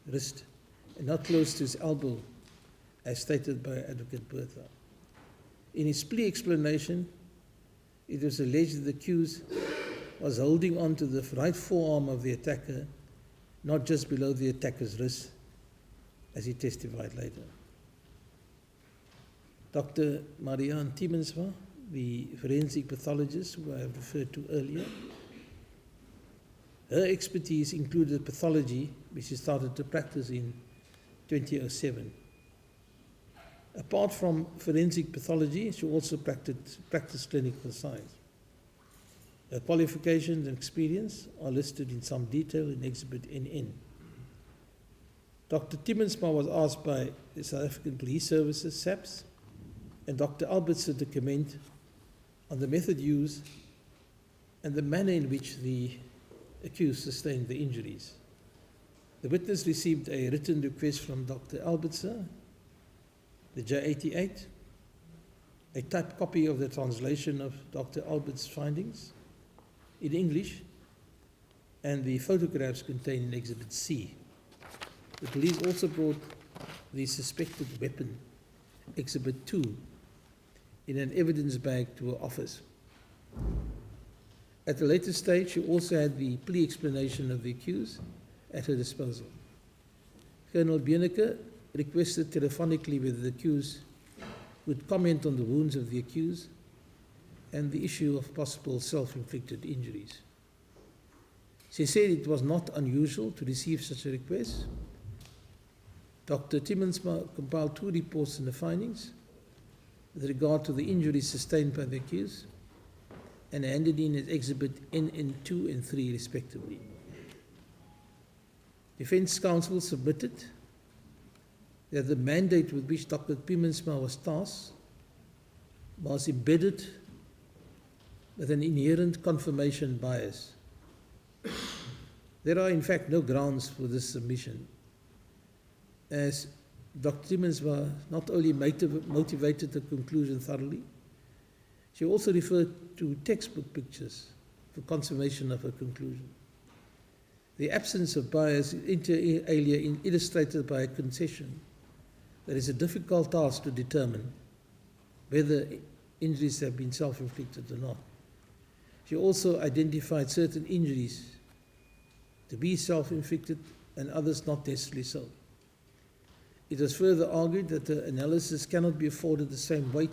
wrist and not close to his elbow, as stated by Advocate Bertha. In his plea explanation, it was alleged that the accused was holding on to the right forearm of the attacker, not just below the attacker's wrist, as he testified later. Dr. Marianne Timmensma, the forensic pathologist who I have referred to earlier, her expertise included pathology, which she started to practice in 2007. Apart from forensic pathology, she also practiced clinical science. Her qualifications and experience are listed in some detail in Exhibit NN. Dr. Timmensma was asked by the South African Police Services, SAPS, and Dr. Albertse to comment on the method used and the manner in which the accused sustained the injuries. The witness received a written request from Dr. Albertse, the J88, a typed copy of the translation of Dr. Albert's findings in English, and the photographs contained in Exhibit C. The police also brought the suspected weapon, Exhibit 2, in an evidence bag to her office. At a later stage, she also had the plea explanation of the accused at her disposal. Colonel Bieneke requested telephonically whether the accused would comment on the wounds of the accused and the issue of possible self-inflicted injuries. She said it was not unusual to receive such a request. Dr. Timmensma compiled 2 reports and the findings with regard to the injuries sustained by the accused and handed in as Exhibit NN2 and 3 respectively. Defence counsel submitted that the mandate with which Dr. Timmensma was tasked was embedded with an inherent confirmation bias. There are in fact no grounds for this submission, as Dr. Timmensma not only motivated the conclusion thoroughly, she also referred to textbook pictures for confirmation of her conclusion. The absence of bias is inter alia illustrated by a concession that it's a difficult task to determine whether injuries have been self-inflicted or not. She also identified certain injuries to be self-inflicted and others not necessarily so. It was further argued that the analysis cannot be afforded the same weight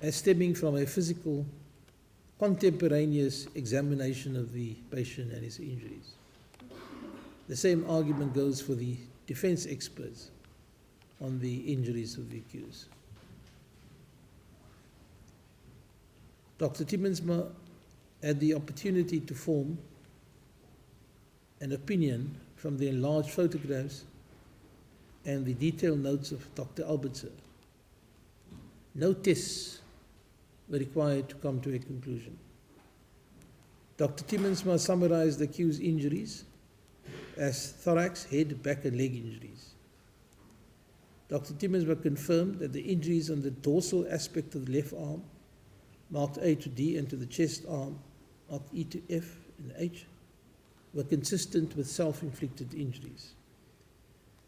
as stemming from a physical, contemporaneous examination of the patient and his injuries. The same argument goes for the defense experts on the injuries of the accused. Dr. Timmensma had the opportunity to form an opinion from the enlarged photographs and the detailed notes of Dr. Albertser. No tests were required to come to a conclusion. Dr. Timmensma summarized the accused injuries as thorax, head, back and leg injuries. Dr. Timmensma confirmed that the injuries on the dorsal aspect of the left arm, marked A to D, and to the chest arm, marked E to F and H, were consistent with self-inflicted injuries.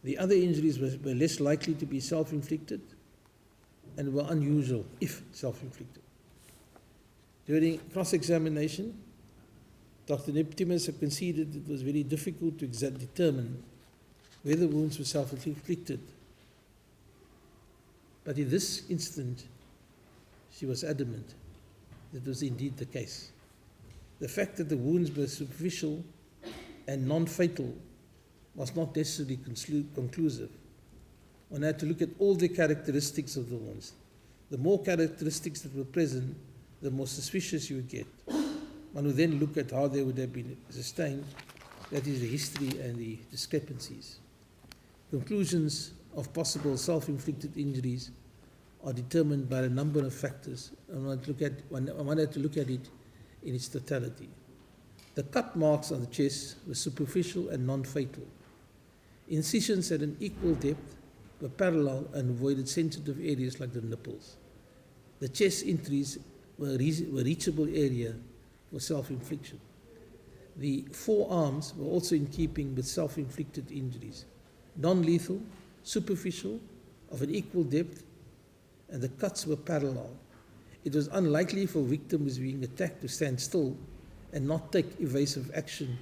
The other injuries were less likely to be self-inflicted and were unusual if self-inflicted. During cross-examination, Dr. Timmins conceded it was very difficult to determine whether wounds were self-inflicted. But in this instance, she was adamant that it was indeed the case. The fact that the wounds were superficial and non-fatal was not necessarily conclusive. One had to look at all the characteristics of the wounds. The more characteristics that were present, the more suspicious you would get. One would then look at how they would have been sustained, that is the history and the discrepancies. Conclusions of possible self-inflicted injuries are determined by a number of factors, and one had to look at it in its totality. The cut marks on the chest were superficial and non-fatal. Incisions at an equal depth were parallel and avoided sensitive areas like the nipples. The chest injuries were reachable area for self-infliction. The forearms were also in keeping with self-inflicted injuries, non-lethal, superficial, of an equal depth, and the cuts were parallel. It was unlikely for a victim who was being attacked to stand still and not take evasive action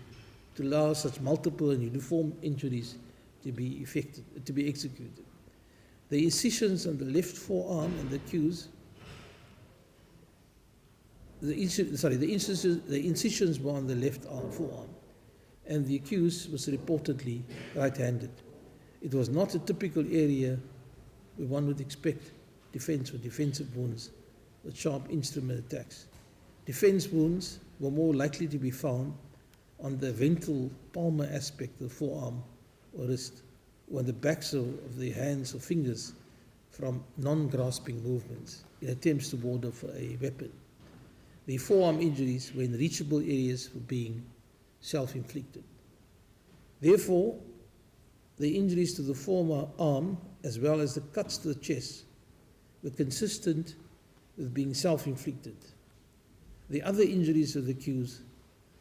to allow such multiple and uniform injuries to be executed. The incisions on the left forearm and the accused, the incisions were on the left forearm, and the accused was reportedly right-handed. It was not a typical area where one would expect defense or defensive wounds with sharp instrument attacks. Defense wounds were more likely to be found on the ventral palmar aspect of the forearm or wrist, or on the backs of the hands or fingers from non-grasping movements in attempts to ward off a weapon. The forearm injuries were in reachable areas for being self-inflicted. Therefore, the injuries to the former arm, as well as the cuts to the chest, were consistent with being self-inflicted. The other injuries of the accused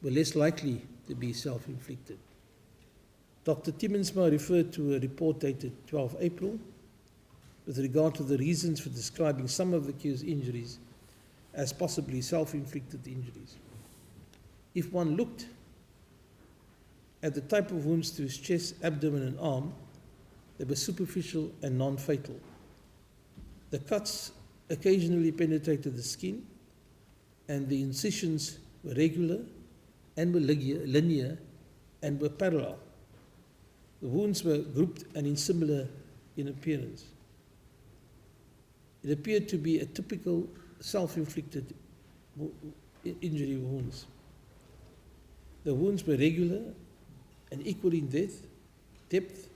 were less likely to be self-inflicted. Dr. Timmensma referred to a report dated 12 April with regard to the reasons for describing some of the accused injuries as possibly self-inflicted injuries. If one looked at the type of wounds to his chest, abdomen, and arm, they were superficial and non-fatal. The cuts occasionally penetrated the skin, and the incisions were regular and were linear and were parallel. The wounds were grouped and similar in appearance. It appeared to be a typical self-inflicted injury wounds. The wounds were regular and equal in depth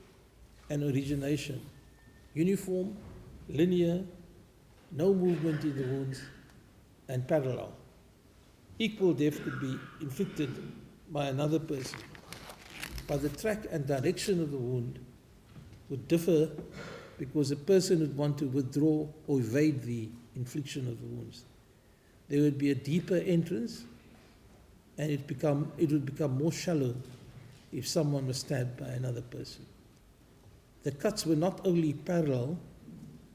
and origination, uniform, linear, no movement in the wounds, and parallel. Equal depth could be inflicted by another person, but the track and direction of the wound would differ because a person would want to withdraw or evade the infliction of the wounds. There would be a deeper entrance, and it would become more shallow if someone was stabbed by another person. The cuts were not only parallel,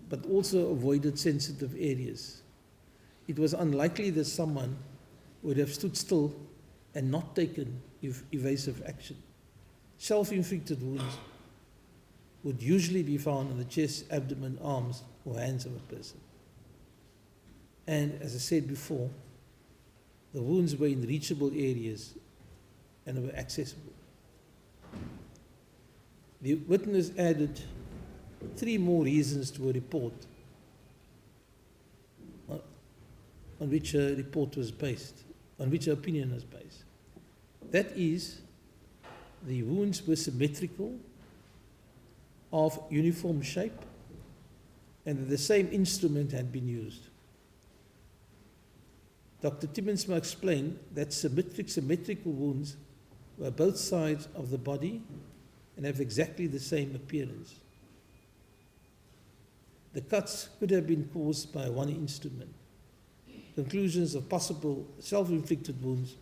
but also avoided sensitive areas. It was unlikely that someone would have stood still and not taken evasive action. Self-inflicted wounds would usually be found on the chest, abdomen, arms, or hands of a person. And as I said before, the wounds were in reachable areas and were accessible. The witness added 3 more reasons to a report on which a report was based, on which her opinion was based. That is, the wounds were symmetrical, of uniform shape, and that the same instrument had been used. Dr. Timmensma explained that symmetrical wounds were both sides of the body and have exactly the same appearance. The cuts could have been caused by one instrument. Conclusions of possible self-inflicted wounds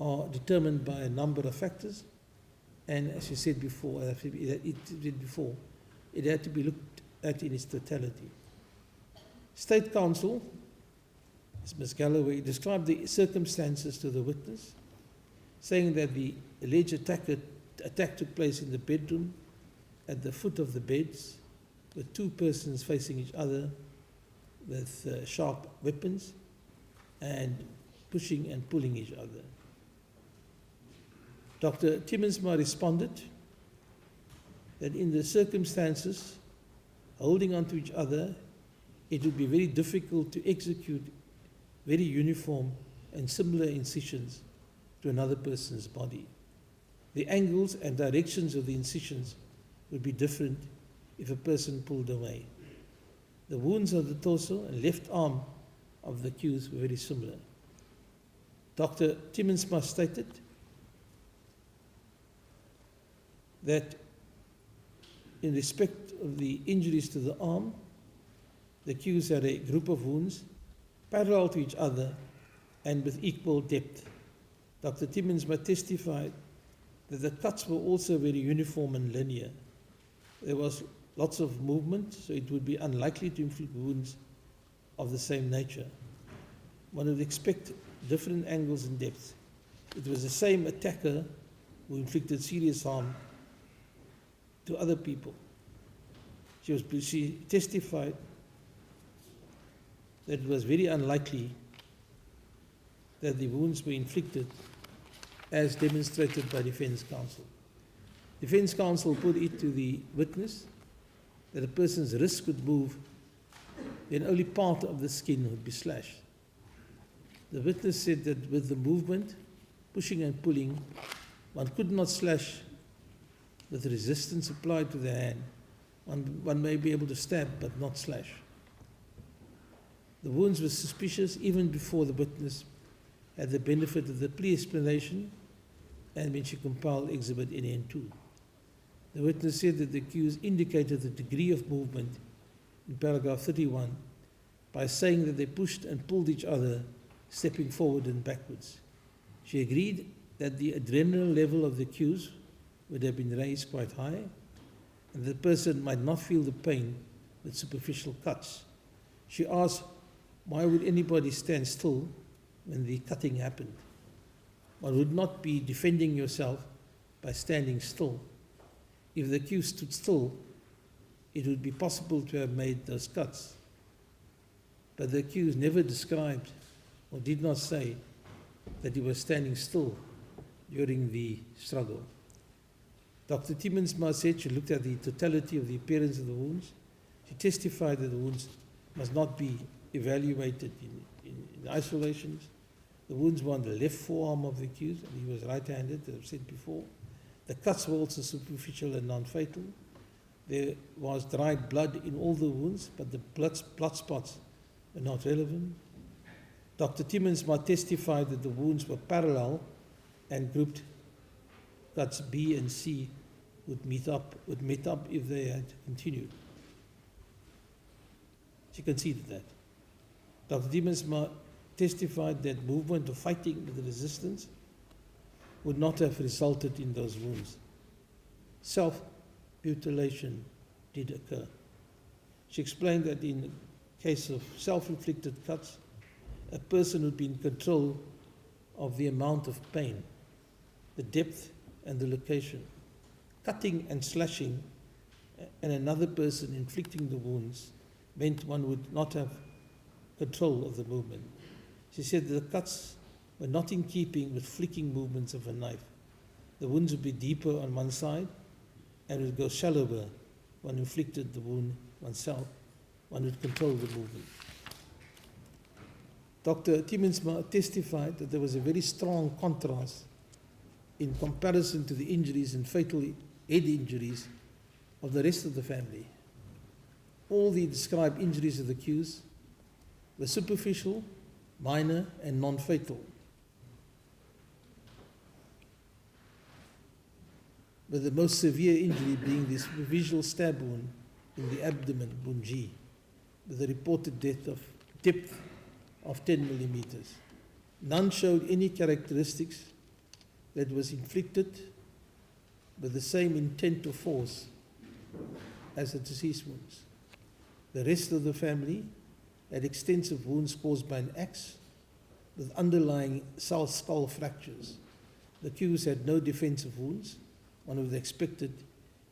are determined by a number of factors, and as you said before, it had to be looked at in its totality. State Counsel, Ms. Galloway, described the circumstances to the witness, saying that the alleged attack took place in the bedroom at the foot of the beds, with two persons facing each other with sharp weapons and pushing and pulling each other. Dr. Timmensma responded that in the circumstances, holding on to each other, it would be very difficult to execute very uniform and similar incisions to another person's body. The angles and directions of the incisions would be different if a person pulled away. The wounds on the torso and left arm of the accused were very similar. Dr. Timmensma stated that in respect of the injuries to the arm, the accused had a group of wounds parallel to each other and with equal depth. Dr. Timmensma testified that the cuts were also very uniform and linear. There was lots of movement, so it would be unlikely to inflict wounds of the same nature. One would expect different angles and depths. It was the same attacker who inflicted serious harm to other people. She testified that it was very unlikely that the wounds were inflicted as demonstrated by defense counsel. Defense counsel put it to the witness that a person's wrist could move, then only part of the skin would be slashed. The witness said that with the movement, pushing and pulling, one could not slash with resistance applied to the hand. One may be able to stab but not slash. The wounds were suspicious even before the witness had the benefit of the plea explanation and when she compiled Exhibit NN2. The witness said that the accused indicated the degree of movement in paragraph 31 by saying that they pushed and pulled each other, stepping forward and backwards. She agreed that the adrenaline level of the accused would have been raised quite high, and the person might not feel the pain with superficial cuts. She asked, why would anybody stand still when the cutting happened? One would not be defending yourself by standing still. If the accused stood still, it would be possible to have made those cuts. But the accused never described or did not say that he was standing still during the struggle. Dr. Timmensma said she looked at the totality of the appearance of the wounds. She testified that the wounds must not be evaluated in isolations. The wounds were on the left forearm of the accused, and he was right-handed, as I've said before. The cuts were also superficial and non-fatal. There was dried blood in all the wounds, but the blood spots were not relevant. Dr. Timmensma testified that the wounds were parallel and grouped. Cuts B and C would meet up if they had continued. She conceded that. Dr. Timmensma testified that movement or fighting with the resistance would not have resulted in those wounds. Self-mutilation did occur. She explained that in the case of self-inflicted cuts, a person would be in control of the amount of pain, the depth and the location. Cutting and slashing and another person inflicting the wounds meant one would not have control of the movement. She said that the cuts were not in keeping with flicking movements of a knife. The wounds would be deeper on one side and would go shallower. One inflicted the wound oneself. One would control the movement. Dr. Timmensma testified that there was a very strong contrast in comparison to the injuries and fatal head injuries of the rest of the family. All the described injuries of the accused were superficial, minor, and non-fatal, with the most severe injury being this visual stab wound in the abdomen, wound G, with a reported depth of 10 millimeters. None showed any characteristics that was inflicted with the same intent or force as the deceased wounds. The rest of the family had extensive wounds caused by an axe with underlying skull fractures. The accused had no defensive wounds. One would have expected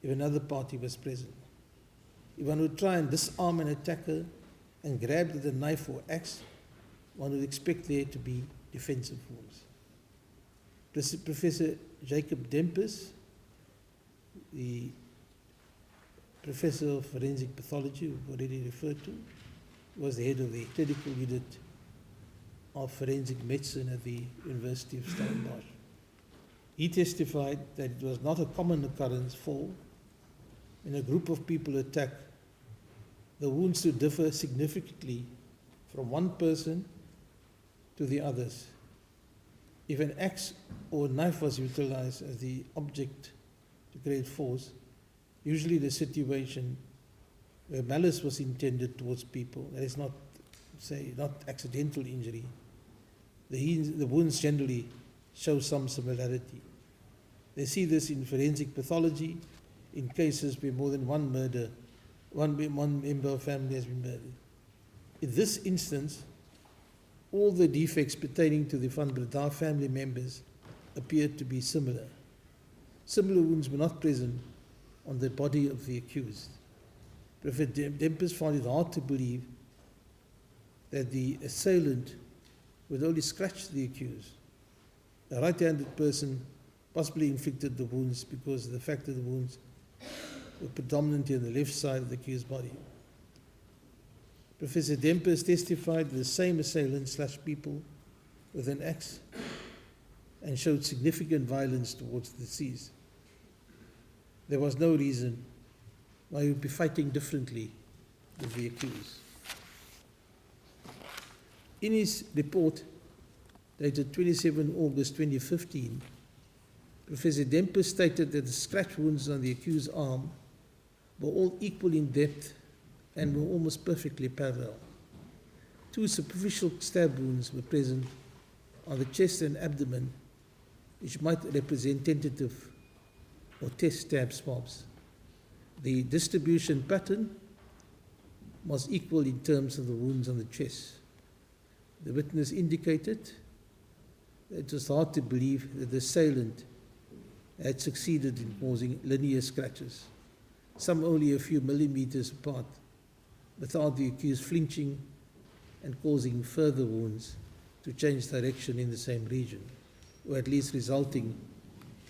if another party was present. If one would try and disarm an attacker and grab with a knife or axe, one would expect there to be defensive wounds. Professor Jacob Dempers, the professor of forensic pathology, we've already referred to, was the head of the clinical unit of forensic medicine at the University of Stellenbosch. He testified that it was not a common occurrence for, when a group of people attack, the wounds to differ significantly from one person to the others. If an axe or knife was utilized as the object to create force, usually the situation where malice was intended towards people, that is not accidental injury, the wounds generally show some similarity. They see this in forensic pathology in cases where more than one member of family has been murdered. In this instance, all the defects pertaining to the Van Breda family members appeared to be similar. Similar wounds were not present on the body of the accused. Professor Dempers found it hard to believe that the assailant would only scratch the accused. A right-handed person possibly inflicted the wounds because of the fact that the wounds were predominantly on the left side of the accused's body. Professor Dempers testified that the same assailant slashed people with an axe and showed significant violence towards the deceased. There was no reason why he would be fighting differently with the accused. In his report, dated 27 August 2015, Professor Dempers stated that the scratch wounds on the accused's arm were all equal in depth and were almost perfectly parallel. Two superficial stab wounds were present on the chest and abdomen, which might represent tentative or test stab swabs. The distribution pattern was equal in terms of the wounds on the chest. The witness indicated that it was hard to believe that the assailant had succeeded in causing linear scratches, some only a few millimeters apart, without the accused flinching and causing further wounds to change direction in the same region, or at least resulting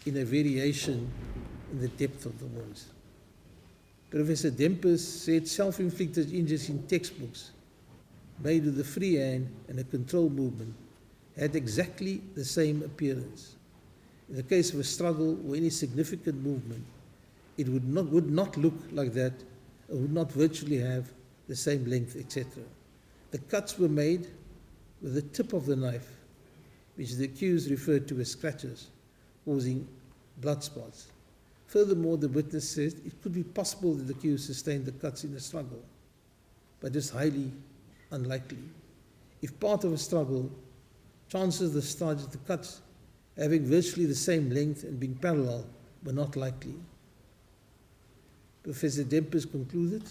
in a variation in the depth of the wounds. Professor Dempers said self-inflicted injuries in textbooks made with a free hand and a control movement had exactly the same appearance. In the case of a struggle or any significant movement, it would not look like that, or would not virtually have the same length, etc. The cuts were made with the tip of the knife, which the accused referred to as scratches, causing blood spots. Furthermore, the witness said it could be possible that the accused sustained the cuts in a struggle, but it's highly unlikely. If part of a struggle, chances of the cuts having virtually the same length and being parallel were not likely. Professor Dempers concluded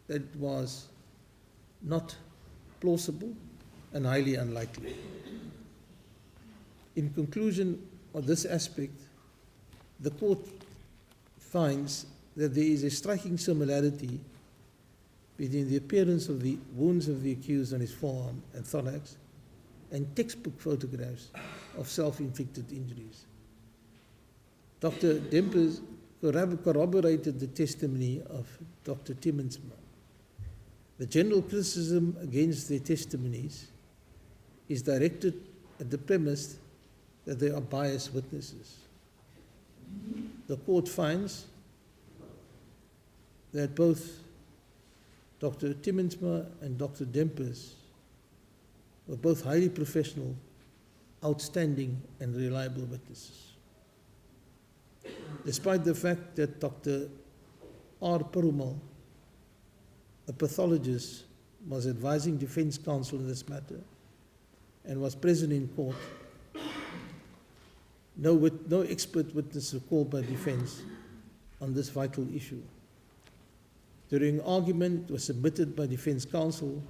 that it was not plausible and highly unlikely. In conclusion of this aspect, the court finds that there is a striking similarity between the appearance of the wounds of the accused on his forearm and thorax and textbook photographs of self-inflicted injuries. Dr. Dempers corroborated the testimony of Dr. Timmensma. The general criticism against their testimonies is directed at the premise that they are biased witnesses. The court finds that both Dr. Timmensma and Dr. Dempers were both highly professional, outstanding and reliable witnesses. Despite the fact that Dr. R. Perumal, a pathologist, was advising defense counsel in this matter and was present in court, no expert witnesses were called by defense on this vital issue. During argument, it was submitted by defense counsel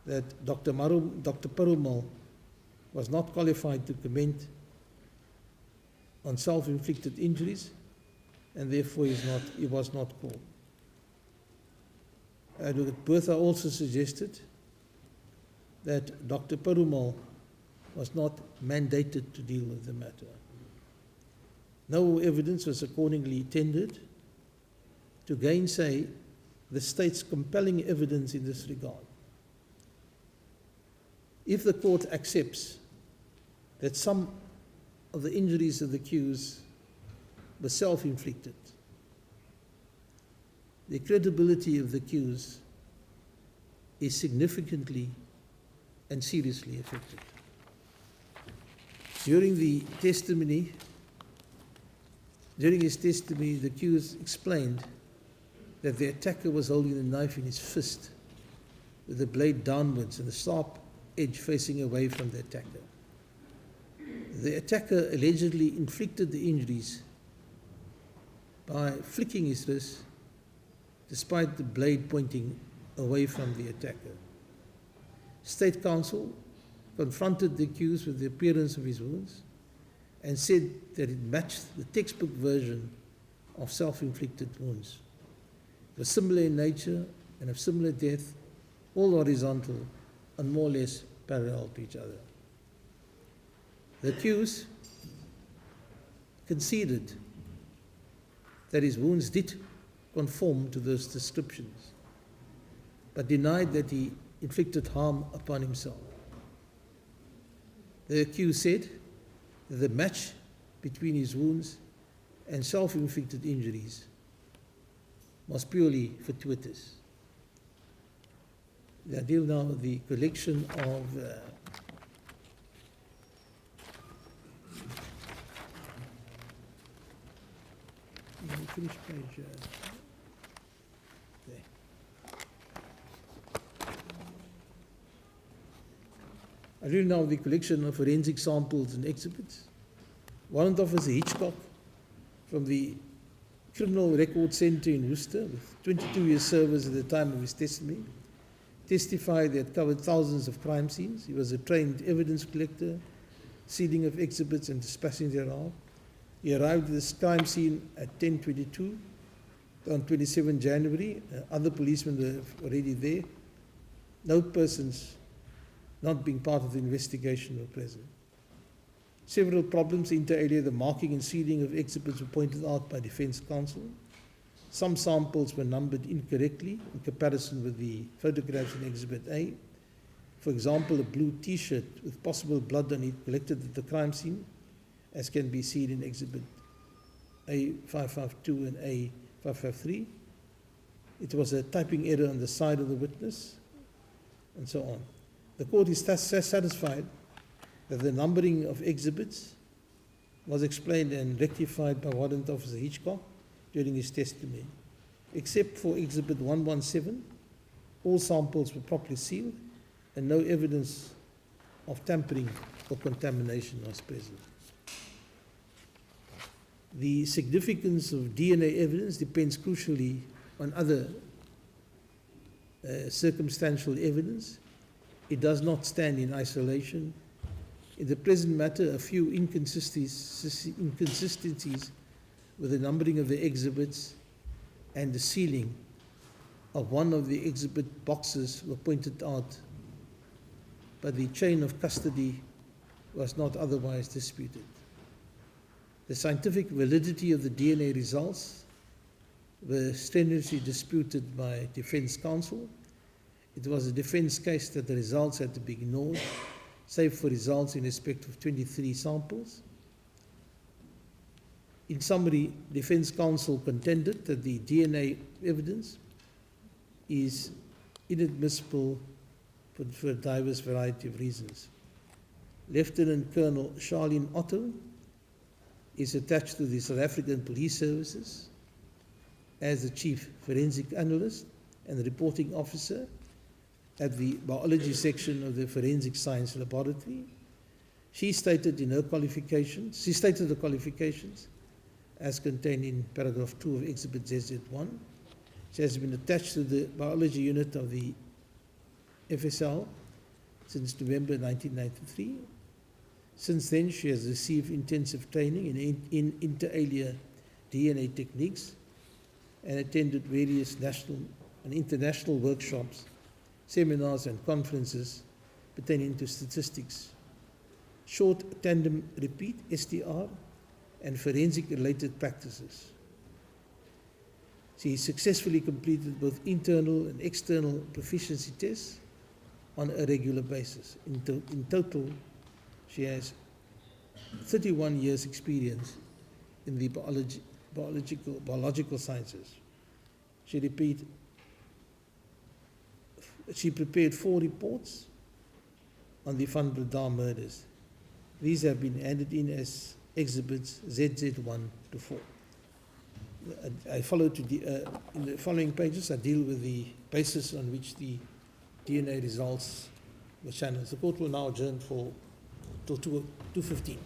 that Dr. Perumal was not qualified to comment on self-inflicted injuries, and therefore he was not called. Advocate Bertha also suggested that Dr. Perumal was not mandated to deal with the matter. No evidence was accordingly tendered to gainsay the state's compelling evidence in this regard. If the court accepts that some of the injuries of the accused were self-inflicted, the credibility of the accused is significantly and seriously affected. During his testimony, the accused explained that the attacker was holding the knife in his fist with the blade downwards and the sharp edge facing away from the attacker. The attacker allegedly inflicted the injuries by flicking his wrist despite the blade pointing away from the attacker. State counsel confronted the accused with the appearance of his wounds and said that it matched the textbook version of self-inflicted wounds. It was similar in nature and of similar depth, all horizontal and more or less parallel to each other. The accused conceded that his wounds did conform to those descriptions, but denied that he inflicted harm upon himself. The accused said that the match between his wounds and self-inflicted injuries was purely fortuitous. I deal now with the collection of let me finish page there. I deal now with the collection of forensic samples and exhibits. Warrant Officer Hitchcock from the Criminal Record Centre in Worcester, with 22 years service at the time of his testimony, testified he had covered thousands of crime scenes. He was a trained evidence collector, sealing of exhibits and dispatching thereof. He arrived at this crime scene at 10:22 on 27 January. Other policemen were already there. No persons not being part of the investigation were present. Several problems inter alia, the marking and sealing of exhibits were pointed out by defense counsel. Some samples were numbered incorrectly in comparison with the photographs in Exhibit A. For example, a blue T-shirt with possible blood on it collected at the crime scene, as can be seen in Exhibit A552 and A553. It was a typing error on the side of the witness, and so on. The court is satisfied that the numbering of exhibits was explained and rectified by Warrant Officer Hitchcock during his testimony. Except for Exhibit 117, all samples were properly sealed and no evidence of tampering or contamination was present. The significance of DNA evidence depends crucially on other circumstantial evidence. It does not stand in isolation. In the present matter, a few inconsistencies with the numbering of the exhibits and the sealing of one of the exhibit boxes were pointed out, but the chain of custody was not otherwise disputed. The scientific validity of the DNA results were strenuously disputed by defense counsel, It was a defense case that the results had to be ignored, save for results in respect of 23 samples. In summary, defense counsel contended that the DNA evidence is inadmissible for a diverse variety of reasons. Lieutenant Colonel Charlene Otto is attached to the South African Police Services as the Chief Forensic Analyst and Reporting Officer at the Biology section of the Forensic Science Laboratory. She stated the qualifications as contained in paragraph 2 of Exhibit ZZ1. She has been attached to the Biology Unit of the FSL since November 1993. Since then, she has received intensive training in inter alia DNA techniques and attended various national and international workshops, seminars and conferences pertaining to statistics, short tandem repeat STR, and forensic related practices. She successfully completed both internal and external proficiency tests on a regular basis. In total, she has 31 years experience in the biological sciences. She prepared 4 reports on the Van Breda murders. These have been handed in as exhibits ZZ1 to 4. I follow to in the following pages, I deal with the basis on which the DNA results were channeled. The court will now adjourn till 2:15.